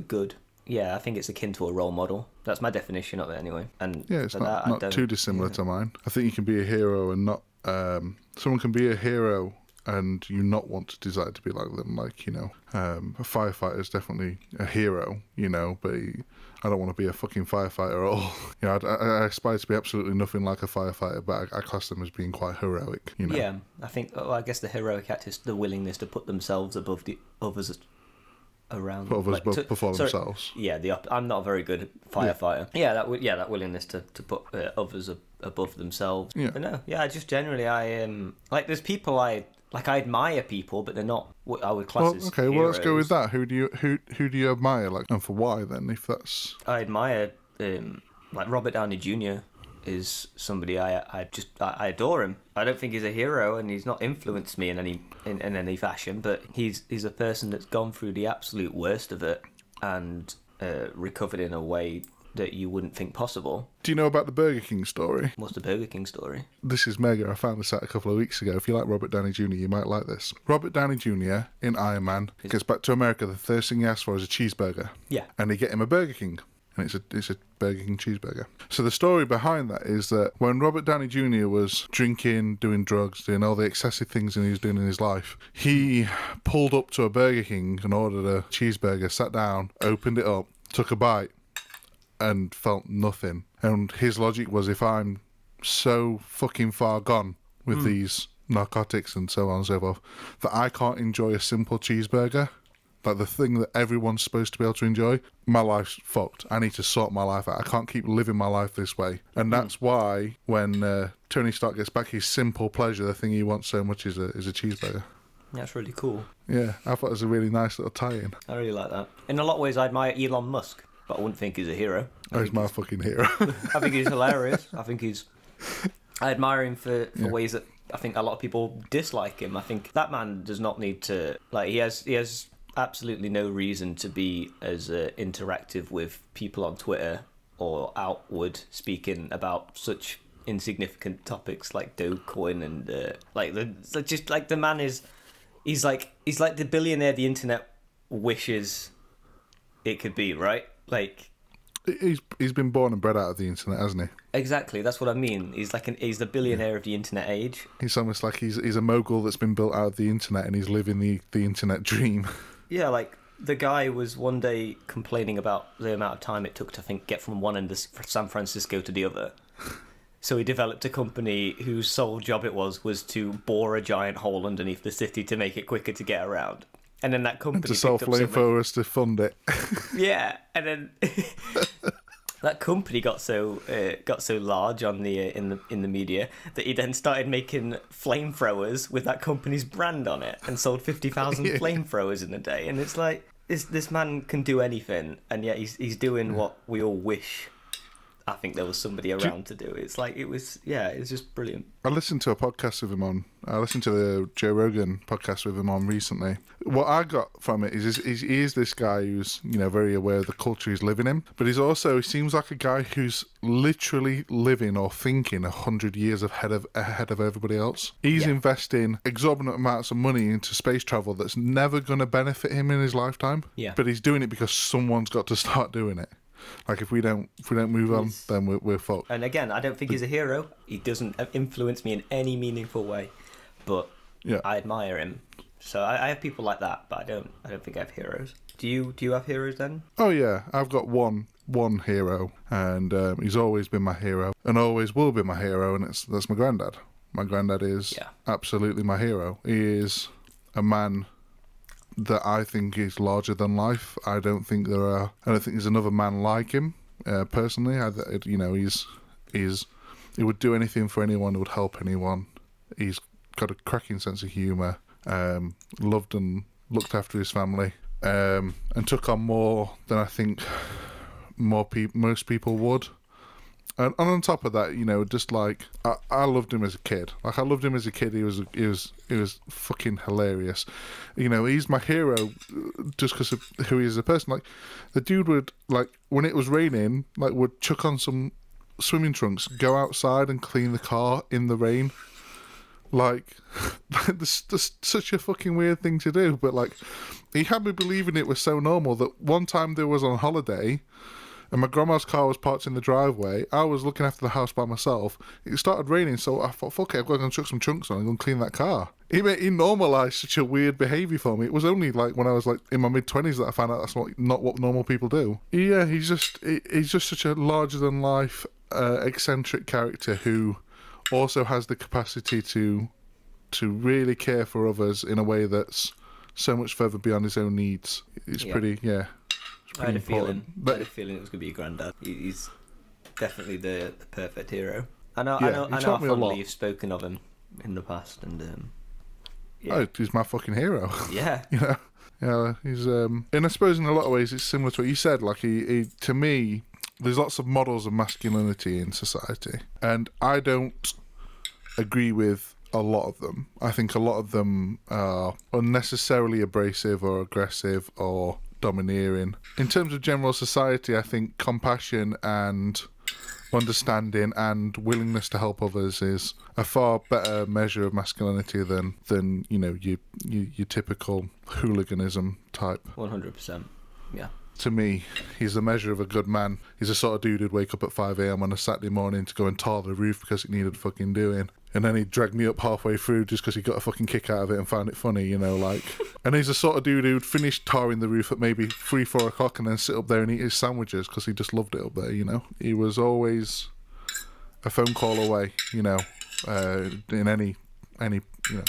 good. Yeah, I think it's akin to a role model. That's my definition of it, anyway. And Yeah, it's for not too dissimilar to mine. I think you can be a hero and not... someone can be a hero and you not want to desire to be like them. Like, a firefighter is definitely a hero, but I don't want to be a fucking firefighter at all. I aspire to be absolutely nothing like a firefighter, but I class them as being quite heroic, Yeah, I think, I guess the heroic act is the willingness to put themselves above the others around. Put others before themselves. Yeah, I'm not a very good firefighter. Yeah, that willingness to put others above themselves. Yeah. But no, yeah, I just generally, like, there's people I admire people, but they're not what I would class as okay, well, let's go with heroes. that. Who do you admire, like, and for why then? If that's I admire, like, Robert Downey Jr. is somebody I adore him. I don't think he's a hero, and he's not influenced me in any fashion. But he's a person that's gone through the absolute worst of it and recovered in a way that you wouldn't think possible. Do you know about the Burger King story? What's the Burger King story? This is mega. I found this out a couple of weeks ago. If you like Robert Downey Jr., you might like this. Robert Downey Jr. in Iron Man gets back to America. The first thing he asks for is a cheeseburger. Yeah. And they get him a Burger King. And it's a Burger King cheeseburger. So the story behind that is that when Robert Downey Jr. was drinking, doing drugs, doing all the excessive things that he was doing in his life, he pulled up to a Burger King and ordered a cheeseburger, sat down, opened it up, took a bite, and felt nothing. And his logic was, if I'm so fucking far gone with these narcotics and so on and so forth, that I can't enjoy a simple cheeseburger, like the thing that everyone's supposed to be able to enjoy, my life's fucked. I need to sort my life out. I can't keep living my life this way. And that's why when Tony Stark gets back his simple pleasure, the thing he wants so much is a cheeseburger. That's really cool. Yeah, I thought it was a really nice little tie-in. I really like that. In a lot of ways, I admire Elon Musk. but I wouldn't think he's a hero. Oh, he's my fucking hero. I think he's hilarious. I admire him for ways that I think a lot of people dislike him. I think that man does not need to, like, he has absolutely no reason to be as interactive with people on Twitter or outward speaking about such insignificant topics like Dogecoin and the man is he's like the billionaire the internet wishes it could be, right? Like, he's been born and bred out of the internet, hasn't he? exactly, that's what I mean. He's the billionaire of the internet age. He's almost like he's a mogul that's been built out of the internet, and he's living the internet dream. Yeah, like, the guy was one day complaining about the amount of time it took to, I think, get from one end of San Francisco to the other. So he developed a company whose sole job it was to bore a giant hole underneath the city to make it quicker to get around. And then that company To sell flamethrowers to fund it. Yeah, and then that company got so large on the in the media that he then started making flamethrowers with that company's brand on it and sold 50,000 flamethrowers in a day. And it's like, this man can do anything, and yet he's doing what we all wish. I think there was somebody around to do. It's like, it was just brilliant. I listened to a podcast with him on. I listened to the Joe Rogan podcast with him on recently. What I got from it is he is this guy who's, you know, very aware of the culture he's living in, but he seems like a guy who's literally living or thinking 100 years ahead of everybody else. He's investing exorbitant amounts of money into space travel that's never going to benefit him in his lifetime. Yeah. But he's doing it because someone's got to start doing it. Like, if we don't move on, then we're fucked. And again, I don't think he's a hero. He doesn't influence me in any meaningful way, but I admire him. So I have people like that, but I don't think I have heroes. Do you have heroes then? Oh yeah, I've got one hero, and he's always been my hero, and always will be my hero, and that's my granddad. My granddad is absolutely my hero. He is a man that I think is larger than life. I don't think there's another man like him. Personally, he would do anything for anyone. He would help anyone. He's got a cracking sense of humour. Loved and looked after his family, and took on more than I think most people would. And on top of that, you know, just like I loved him as a kid. Like, I loved him as a kid. He was fucking hilarious. You know, he's my hero just because of who he is as a person. Like, the dude would, like, when it was raining, like, would chuck on some swimming trunks, go outside and clean the car in the rain. Like, that's such a fucking weird thing to do. But, like, he had me believing it was so normal that one time there was on holiday, and my grandma's car was parked in the driveway. I was looking after the house by myself. It started raining, so I thought, fuck it, I've got to go and chuck some chunks on and go and clean that car. He normalised such a weird behaviour for me. It was only like when I was like in my mid-20s that I found out that's not what normal people do. Yeah, he's just such a larger than life eccentric character who also has the capacity to really care for others in a way that's so much further beyond his own needs. It's pretty. I had a feeling it was going to be your granddad. He's definitely the perfect hero. I know how fondly you've spoken of him in the past, and he's my fucking hero. Yeah, you know, he's and I suppose in a lot of ways it's similar to what you said. Like, he to me, there's lots of models of masculinity in society, and I don't agree with a lot of them. I think a lot of them are unnecessarily abrasive or aggressive or domineering. In terms of general society, I think compassion and understanding and willingness to help others is a far better measure of masculinity than you know, your typical hooliganism type. 100%. Yeah. To me, he's a measure of a good man. He's the sort of dude who'd wake up at 5 a.m. on a Saturday morning to go and tar the roof because it needed fucking doing. And then he'd drag me up halfway through just because he got a fucking kick out of it and found it funny, you know, like. And he's the sort of dude who'd finish tarring the roof at maybe 3-4 o'clock and then sit up there and eat his sandwiches because he just loved it up there, you know. He was always a phone call away, you know, in any, you know.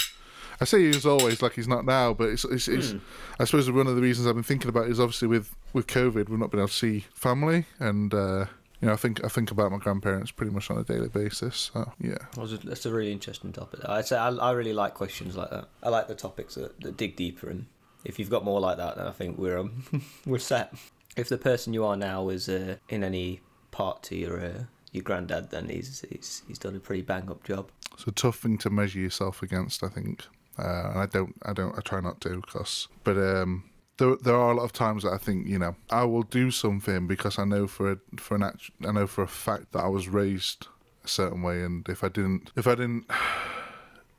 I say he was always, like he's not now, but it's I suppose one of the reasons I've been thinking about it is obviously with COVID, we've not been able to see family, and you know, I think about my grandparents pretty much on a daily basis. So, yeah, that's a really interesting topic. I really like questions like that. I like the topics that dig deeper, and if you've got more like that, then I think we're set. if the person you are now is in any part to your granddad, then he's done a pretty bang up job. It's a tough thing to measure yourself against, I think, and I try not to, but there are a lot of times that I think, you know, I will do something because I know for a fact that I was raised a certain way, and if I didn't,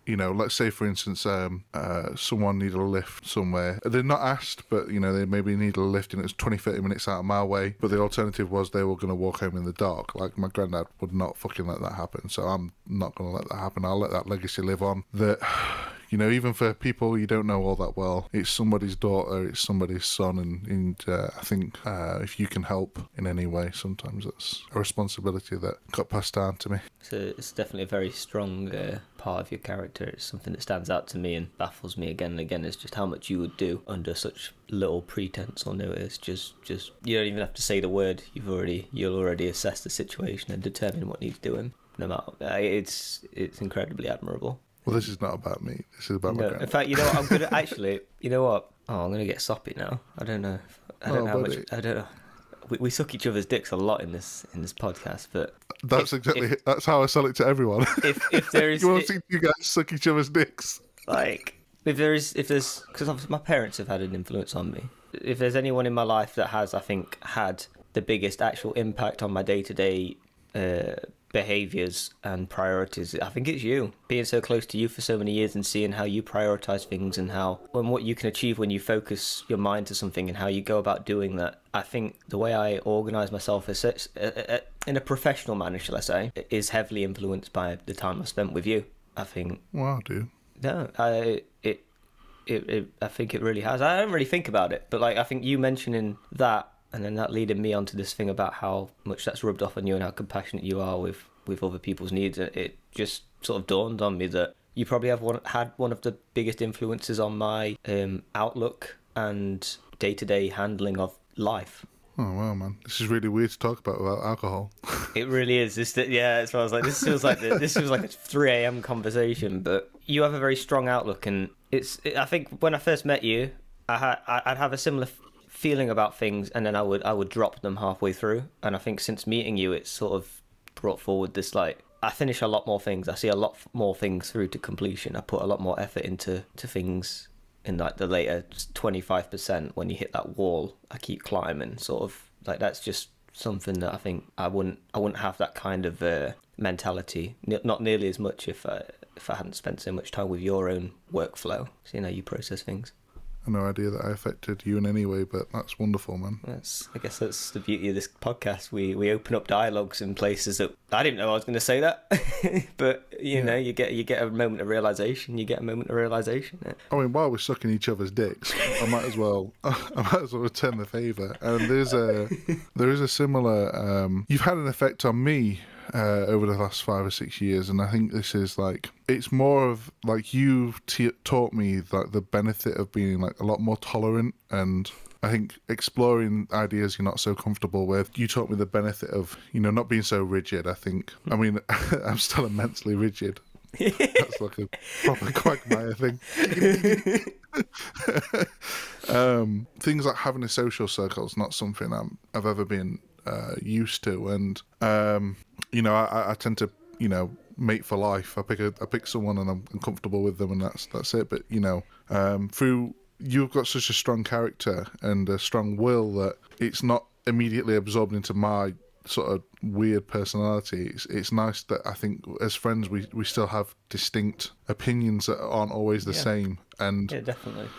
you know, let's say for instance, someone needed a lift somewhere. They're not asked, but you know, they maybe needed a lift and it's 20-30 minutes out of my way. But the alternative was they were going to walk home in the dark. Like, my granddad would not fucking let that happen. So I'm not going to let that happen. I'll let that legacy live on. That, you know, even for people you don't know all that well, it's somebody's daughter, it's somebody's son, and I think if you can help in any way, sometimes it's a responsibility that got passed down to me. So it's definitely a very strong part of your character. It's something that stands out to me and baffles me again and again, is just how much you would do under such little pretense or notice. Just you don't even have to say the word. You'll already assess the situation and determine what needs doing. No matter, it's incredibly admirable. Well, this is not about me. This is about my granddad. In fact, you know what? I'm gonna actually. You know what? Oh, I'm gonna get soppy now. I don't know. I don't know how much. I don't know. We suck each other's dicks a lot in this podcast, but that's that's how I sell it to everyone. If there is, you won't see you guys suck each other's dicks. Like, if there's, because obviously my parents have had an influence on me. If there's anyone in my life that has, I think, had the biggest actual impact on my day-to-day behaviours and priorities, I think it's you. Being so close to you for so many years and seeing how you prioritise things and what you can achieve when you focus your mind to something and how you go about doing that. I think the way I organise myself in a professional manner, shall I say, is heavily influenced by the time I spent with you. I think. Wow, dude. No, I think it really has. I don't really think about it, but like, I think you mentioning that, and then that leading me onto this thing about how much that's rubbed off on you and how compassionate you are with other people's needs, it just sort of dawned on me that you probably had one of the biggest influences on my outlook and day-to-day handling of life. Oh wow, man, this is really weird to talk about without alcohol. It really is. Yeah, that's why I was like, this feels like a 3 a.m. conversation. But you have a very strong outlook, and I think when I first met you, I'd have a similar feeling about things, and then I would drop them halfway through. And I think since meeting you, it's sort of brought forward this, like, I finish a lot more things. I see a lot more things through to completion. I put a lot more effort into things in like the later 25%. When you hit that wall, I keep climbing. Sort of like, that's just something that I think I wouldn't have that kind of mentality. Not nearly as much if I hadn't spent so much time with your own workflow. So you know, you process things. I had no idea that I affected you in any way, but that's wonderful, man. I guess that's the beauty of this podcast. We open up dialogues in places that I didn't know I was going to say that, but you know, you get a moment of realization. You get a moment of realization. I mean, while we're sucking each other's dicks, I might as well return the favour. And there is a similar. You've had an effect on me over the last 5 or 6 years, and I think this is like, it's more of like, you've taught me like the benefit of being like a lot more tolerant, and I think exploring ideas you're not so comfortable with. You taught me the benefit of, you know, not being so rigid. I mean I'm still immensely rigid. That's like a proper quagmire thing. Things like having a social circle is not something I've ever been used to, and you know, I tend to, you know, mate for life. I pick someone and I'm comfortable with them, and that's it. But you know, through, you've got such a strong character and a strong will that it's not immediately absorbed into my sort of weird personality. It's nice that I think as friends we still have distinct opinions that aren't always the same, and yeah, definitely,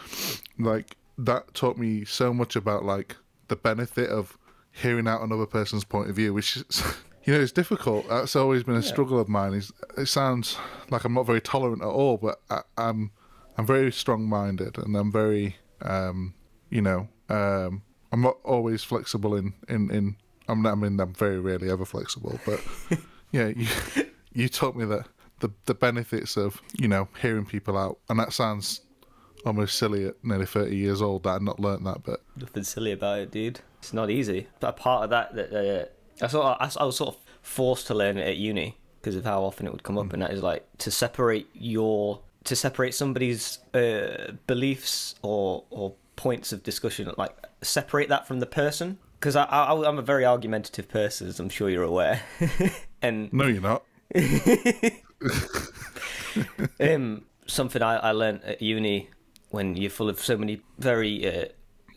like, that taught me so much about like the benefit of hearing out another person's point of view, which is, you know, it's difficult. That's always been a struggle of mine. It sounds like I'm not very tolerant at all, but I'm very strong-minded, and I'm very, you know, I'm not always flexible in I mean, I'm very rarely ever flexible, but yeah, you taught me that the benefits of, you know, hearing people out, and that sounds almost silly at nearly 30 years old that I'd not learnt that, but nothing silly about it, dude. It's not easy. But a part of that I was sort of forced to learn it at uni because of how often it would come up, and that is like to separate somebody's beliefs or points of discussion, like separate that from the person. because I'm a very argumentative person, as I'm sure you're aware. And No, you're not. Something I learned at uni, when you're full of so many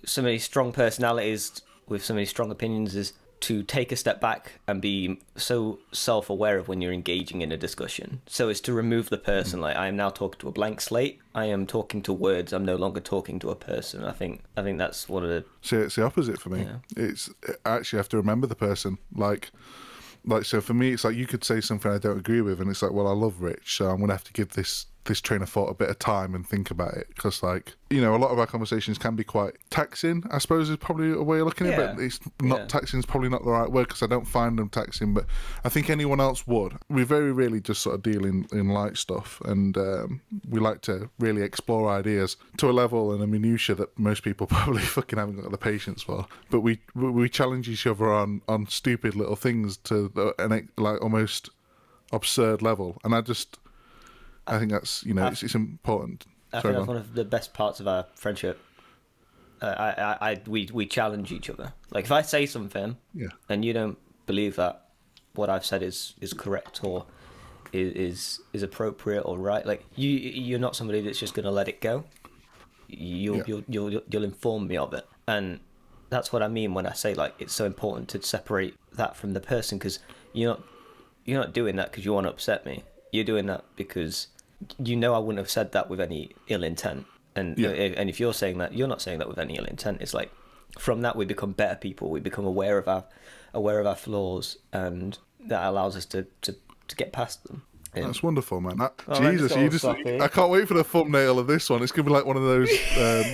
so many strong personalities with so many strong opinions, is to take a step back and be so self-aware of when you're engaging in a discussion. So it's to remove the person. Like, I am now talking to a blank slate. I am talking to words. I'm no longer talking to a person. I think that's one of the... See, it's the opposite for me. Yeah. It's I actually have to remember the person. Like, so for me, it's like you could say something I don't agree with, and it's like, well, I love Rich, so I'm going to have to give this train of thought a bit of time and think about it, because, like, you know, a lot of our conversations can be quite taxing, I suppose, is probably a way of looking at it, but it's not taxing is probably not the right word, because I don't find them taxing, but I think anyone else would. We very rarely just sort of deal in light stuff, and we like to really explore ideas to a level and a minutiae that most people probably fucking haven't got the patience for. But we challenge each other on stupid little things to an like almost absurd level, and I think that's, you know, it's important. I think that's one of the best parts of our friendship. We challenge each other. Like, if I say something, and you don't believe that what I've said is correct or is appropriate or right, like, you're not somebody that's just going to let it go. You'll inform me of it, and that's what I mean when I say, like, it's so important to separate that from the person, because you're not doing that because you want to upset me. You're doing that because you know I wouldn't have said that with any ill intent, and if you're saying that, you're not saying that with any ill intent. It's like, from that we become better people. We become aware of our flaws, and that allows us to get past them. That's wonderful, man. Jesus, I can't wait for the thumbnail of this one. It's gonna be like one of those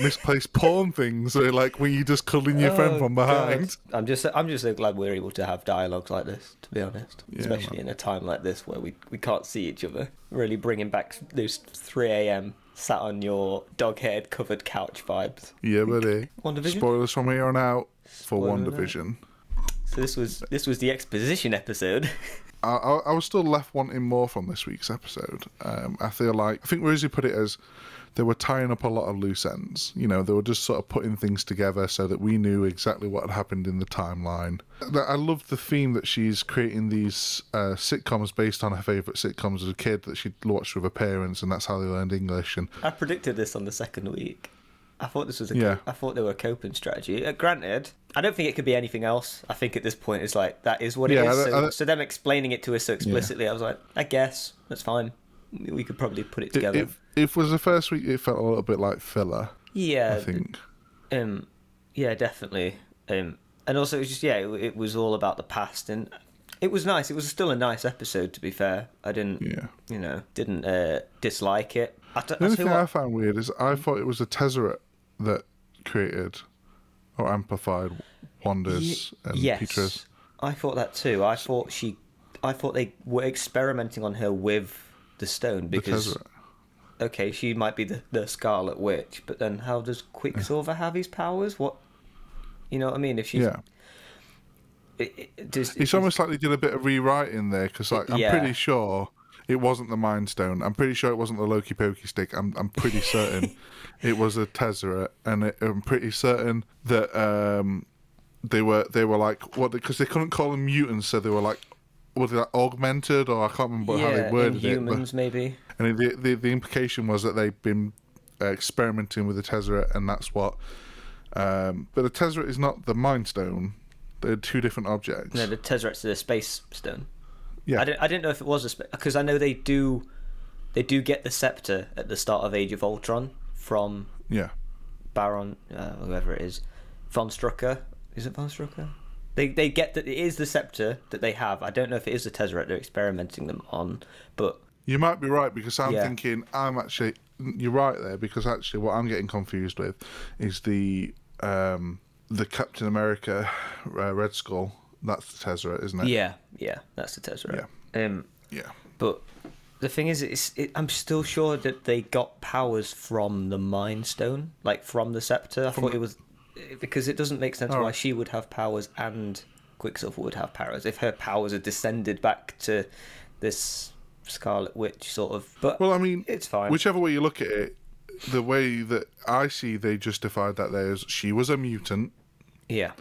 misplaced porn things, where, like, when you just cuddling your friend from behind. God. I'm just so glad we're able to have dialogues like this, to be honest. Especially in a time like this where we can't see each other. Really bringing back those 3 a.m. sat on your dog-haired covered couch vibes. Yeah, buddy. WandaVision? Spoilers from here on out for WandaVision. So this was the exposition episode. I was still left wanting more from this week's episode. I think Rosie put it as they were tying up a lot of loose ends. You know, they were just sort of putting things together so that we knew exactly what had happened in the timeline. I love the theme that she's creating these sitcoms based on her favourite sitcoms as a kid that she'd watched with her parents, and that's how they learned English. And I predicted this on the second week. I thought this was I thought they were a coping strategy. Granted, I don't think it could be anything else. I think at this point it's like, that is what it is. So them explaining it to us so explicitly, I was like, I guess that's fine. We could probably put it together. If it was the first week, it felt a little bit like filler. Yeah, I think. Yeah, definitely. And also, it was just it was all about the past, and it was nice. It was still a nice episode, to be fair. I didn't, didn't dislike it. The only thing I found weird is I thought it was a Tezzeret that created or amplified Wanda's and Petra's. I thought that too. I thought they were experimenting on her with the stone, because okay, she might be the Scarlet Witch, but then how does Quicksilver have his powers? What, you know what I mean? If she's it's almost like they did a bit of rewriting there, because, like, I'm pretty sure it wasn't the Mind Stone. I'm pretty sure it wasn't the Loki Pokey Stick. I'm pretty certain it was a Tezzeret, and I'm pretty certain that they were like, what, because they couldn't call them mutants, so they were like, were they like augmented, or I can't remember how they worded it. Humans, maybe. And the implication was that they'd been experimenting with the Tezzeret, and that's what. But the Tezzeret is not the Mind Stone. They're two different objects. No, the Tezzeret's the Space Stone. Yeah. I didn't know if it was a space, because I know they do get the scepter at the start of Age of Ultron from Baron, whoever it is, Von Strucker. Is it Von Strucker? They get that it is the scepter that they have. I don't know if it is the Tezzeret they're experimenting them on, but you might be right, because I'm thinking you're right there, because actually what I'm getting confused with is the Captain America Red Skull. That's the Tezzeret, isn't it? Yeah, that's the Tezzeret. Yeah. But the thing is, I'm still sure that they got powers from the Mind Stone, like from the scepter. I thought it was, because it doesn't make sense why she would have powers and Quicksilver would have powers if her powers are descended back to this Scarlet Witch sort of. But well, I mean, it's fine. Whichever way you look at it, the way that I see they justified that there is she was a mutant. Yeah.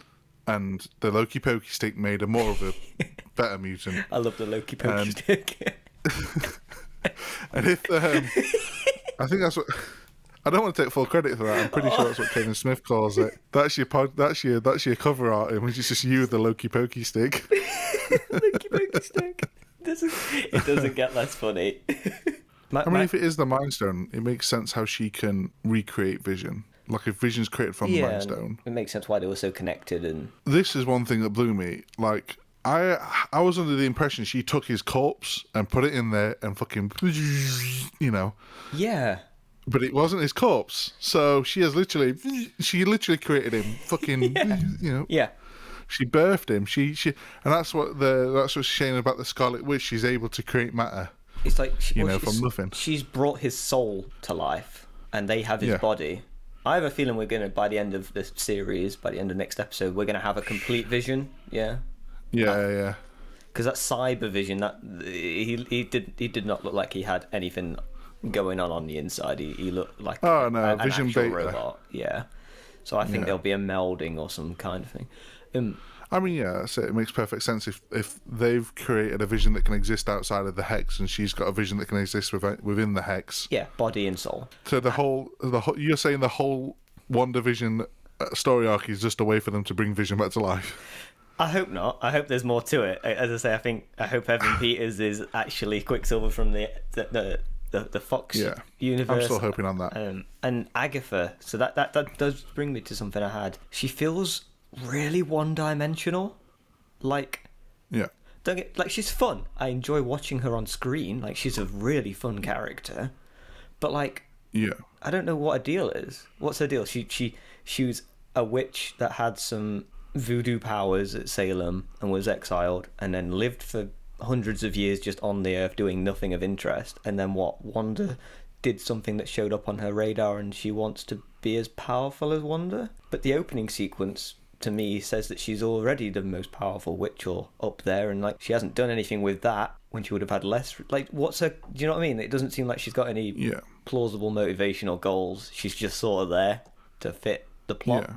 and the Loki Pokey stick made her more of a better mutant. I love the Loki Pokey stick. And if I think that's what. I don't want to take full credit for that. I'm pretty sure that's what Kevin Smith calls it. That's your that's your cover art, which is just you with the Loki Pokey stick. Loki Pokey stick. It doesn't get less funny. If it is the Mind Stone, it makes sense how she can recreate Vision. Like if Vision's created from the Mind Stone, it makes sense why they were so connected. And this is one thing that blew me. Like I was under the impression she took his corpse and put it in there and fucking, Yeah. But it wasn't his corpse, so she literally created him. Fucking, Yeah. She birthed him. She, and that's what's shame about the Scarlet Witch. She's able to create matter. It's like from nothing. She's brought his soul to life, and they have his body. I have a feeling we're gonna, by the end of this series, by the end of next episode, we're gonna have a complete Vision. Yeah. Yeah. Because that cyber Vision, that he did not look like he had anything going on the inside. He looked like an Vision actual beta. robot. Yeah. So I think there'll be a melding or some kind of thing. That's it. It makes perfect sense if they've created a Vision that can exist outside of the Hex, and she's got a Vision that can exist within the Hex. Yeah, body and soul. So the whole you're saying the whole WandaVision story arc is just a way for them to bring Vision back to life. I hope not. I hope there's more to it. As I say, I hope Evan Peters is actually Quicksilver from the Fox universe. I'm still hoping on that. And Agatha. So that does bring me to something I had. She feels really one-dimensional. Like, she's fun. I enjoy watching her on screen. Like, she's a really fun character. But I don't know what her deal is. What's her deal? She was a witch that had some voodoo powers at Salem and was exiled, and then lived for hundreds of years just on the Earth doing nothing of interest. And then Wanda did something that showed up on her radar, and she wants to be as powerful as Wanda. But the opening sequence to me says that she's already the most powerful witch or up there, and she hasn't done anything with that when she would have had less. What's her? Do you know what I mean? It doesn't seem like she's got any plausible motivation or goals. She's just sort of there to fit the plot. Yeah.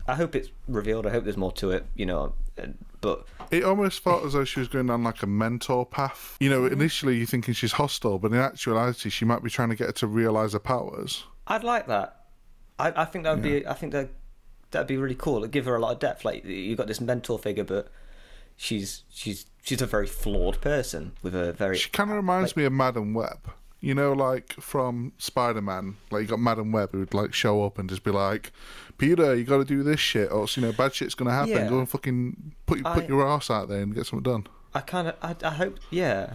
I hope it's revealed. I hope there's more to it. But it almost felt as though she was going down like a mentor path. Initially you're thinking she's hostile, but in actuality she might be trying to get her to realise her powers. I'd like that. I think that would be. I think that'd be really cool. It'd give her a lot of depth. Like, you've got this mentor figure, but she's a very flawed person with a very. She kind of reminds me of Madam Web. From Spider-Man, you got Madam Web who would show up and just be like, Peter, you got to do this shit, or else bad shit's gonna happen. Yeah. Go and fucking put your ass out there and get something done. I hope, yeah.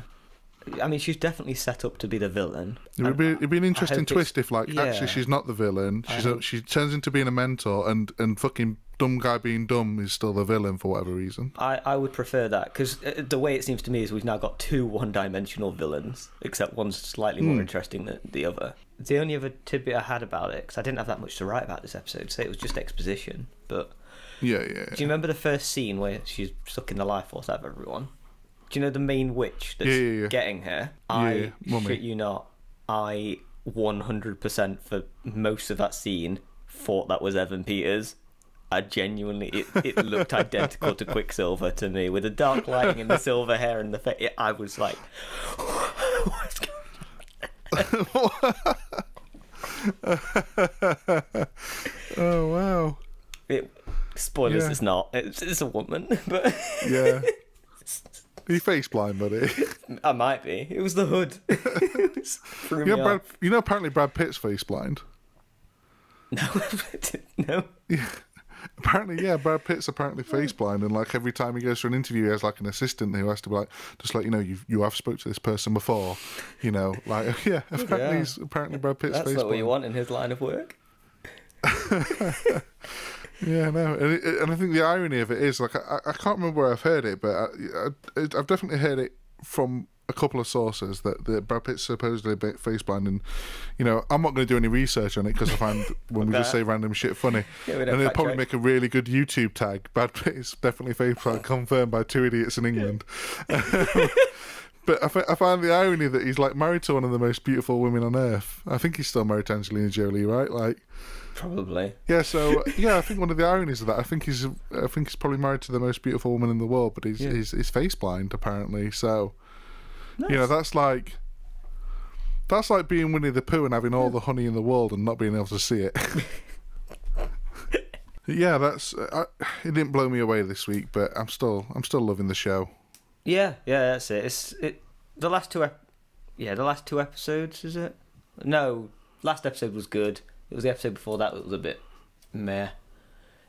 I mean, she's definitely set up to be the villain. It'd be an interesting twist if, actually she's not the villain. She turns into being a mentor, and fucking dumb guy being dumb is still the villain for whatever reason. I would prefer that, because the way it seems to me is we've now got two one-dimensional villains, except one's slightly more interesting than the other. The only other tidbit I had about it, because I didn't have that much to write about this episode, so it was just exposition, but... Yeah. Do you remember the first scene where she's sucking the life force out of everyone? Do you know the main witch that's getting her? I shit you not, I 100% for most of that scene thought that was Evan Peters. I genuinely, it looked identical to Quicksilver to me, with the dark lighting and the silver hair and the face. I was like, what's going on? Oh wow! Spoilers, it's not. It's a woman, but yeah. Are you face blind, buddy? I might be. It was the hood. Apparently Brad Pitt's face blind. No, no. Yeah. Apparently, Brad Pitt's apparently face blind, and every time he goes for an interview, he has an assistant who has to be you have spoke to this person before, apparently Brad Pitt's That's face blind. That's what you want in his line of work. Yeah, no, and I think the irony of it is, I can't remember where I've heard it, but I've definitely heard it from a couple of sources that Brad Pitt's supposedly a bit face blind, and I'm not going to do any research on it because I find when we just say random shit funny, and it'll probably make a really good YouTube tag. Brad Pitt is definitely face blind, confirmed by two idiots in England. But I find the irony that he's married to one of the most beautiful women on earth. I think he's still married to Angelina Jolie, right? Probably. Yeah, so yeah, I think one of the ironies of that, I think he's probably married to the most beautiful woman in the world, but he's face blind apparently. So you know, that's like being Winnie the Pooh and having all the honey in the world and not being able to see it. Yeah, it didn't blow me away this week, but I'm still loving the show. Yeah, that's it. The last two episodes, is it? No, last episode was good. It was the episode before that was a bit meh.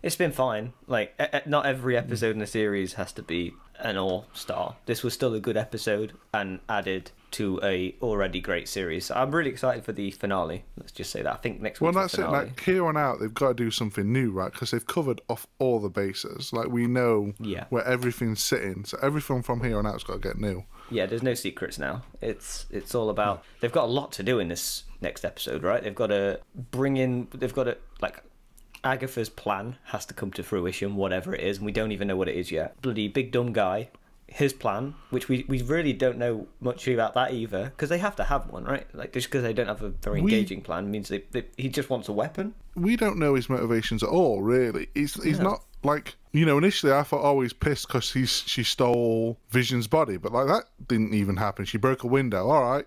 It's been fine. Like, not every episode in the series has to be an all-star. This was still a good episode and added to a already great series. So I'm really excited for the finale. Let's just say that. I think next week's that's the finale. it. Like, here on out, they've got to do something new, right? Because they've covered off all the bases. Like, we know where everything's sitting. So everything from here on out's got to get new. Yeah, there's no secrets now. It's all about... They've got a lot to do in this next episode, right? They've got to like... Agatha's plan has to come to fruition, whatever it is, and we don't even know what it is yet. Bloody big dumb guy, his plan, which we really don't know much about that either, because they have to have one, right? Like, just because they don't have a very engaging plan means he just wants a weapon. We don't know his motivations at all, really. He's not, like... You know, initially I thought, oh, he's pissed because she stole Vision's body, but, like, that didn't even happen. She broke a window. All right,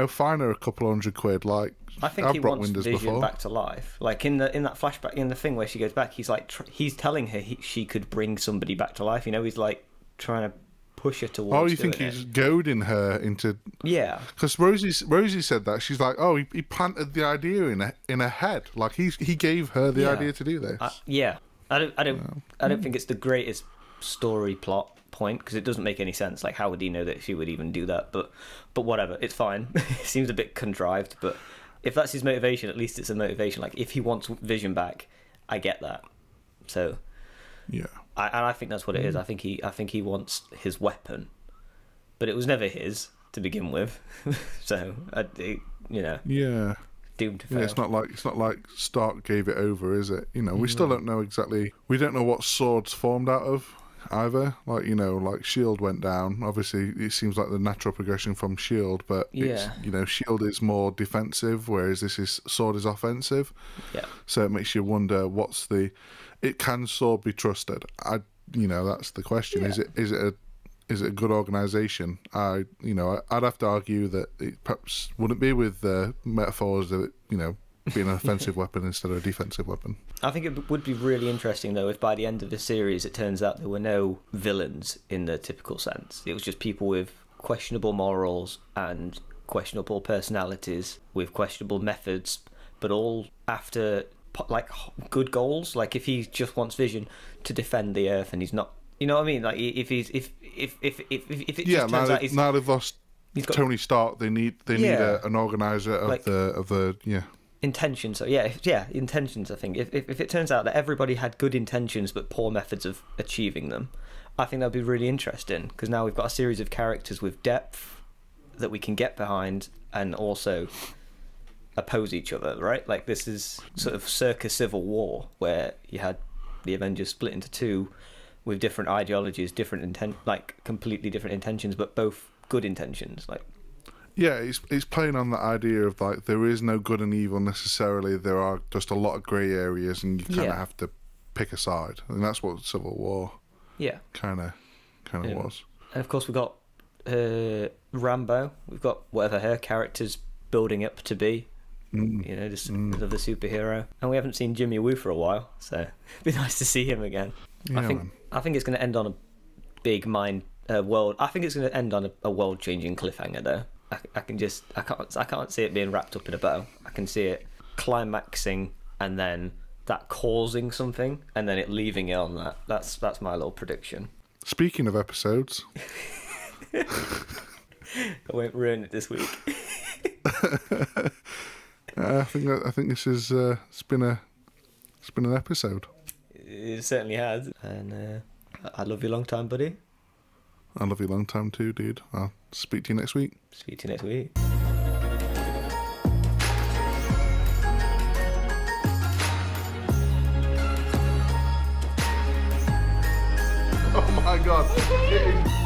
fine her a couple $100. Like, I think he wants Vision back to life. Like, in that flashback, in the thing where she goes back, he's like, he's telling her she could bring somebody back to life. You know, he's like trying to push her towards. Oh, you think he's goading her into? Yeah. Because Rosie said that. She's like, oh, he planted the idea in her head. Like, he gave her the idea to do this. I don't think it's the greatest story plot point, because it doesn't make any sense. Like, how would he know that she would even do that? But whatever, it's fine. It seems a bit contrived, but if that's his motivation, at least it's a motivation. Like, if he wants Vision back, I get that. So yeah, I think that's what it is. I think he wants his weapon, but it was never his to begin with. So yeah. Doomed to fail. Yeah, it's not like Stark gave it over, is it? You know, we still don't know exactly. We don't know what Sword's formed out of either. Like, you know, like Shield went down. Obviously, it seems like the natural progression from Shield, but it's, you know, Shield is more defensive, whereas Sword is offensive. Yeah. So it makes you wonder can Sword be trusted? That's the question. Yeah. Is it a good organisation? I'd have to argue that it perhaps wouldn't be, with the metaphors of it, you know, being an offensive weapon instead of a defensive weapon. I think it would be really interesting, though, if by the end of the series it turns out there were no villains in the typical sense. It was just people with questionable morals and questionable personalities with questionable methods, but all after, like, good goals. Like, if he just wants Vision to defend the Earth and he's not... You know what I mean? Like, if it just turns out now they've lost Tony Stark, they need an organizer of the intentions. So intentions. I think if it turns out that everybody had good intentions but poor methods of achieving them, I think that'd be really interesting, because now we've got a series of characters with depth that we can get behind and also oppose each other. Right? Like, this is sort of circa Civil War, where you had the Avengers split into two, with different ideologies, completely different intentions, but both good intentions. Like, yeah, it's playing on the idea of, like, there is no good and evil necessarily. There are just a lot of grey areas, and you kind of have to pick a side. And that's what Civil War, kind of was. And of course, we've got Rambo. We've got whatever her character's building up to be. You know, just another superhero. And we haven't seen Jimmy Woo for a while, so it'd be nice to see him again. Yeah, I think it's going to end on a big world. I think it's going to end on a world-changing cliffhanger, though. I can't see it being wrapped up in a bow. I can see it climaxing and then that causing something and then it leaving it on that. That's my little prediction. Speaking of episodes, I won't ruin it this week. I think this is it's been an episode. It certainly has, and I love you long time, buddy. I love you long time too, dude. I'll speak to you next week. Speak to you next week. Oh my god.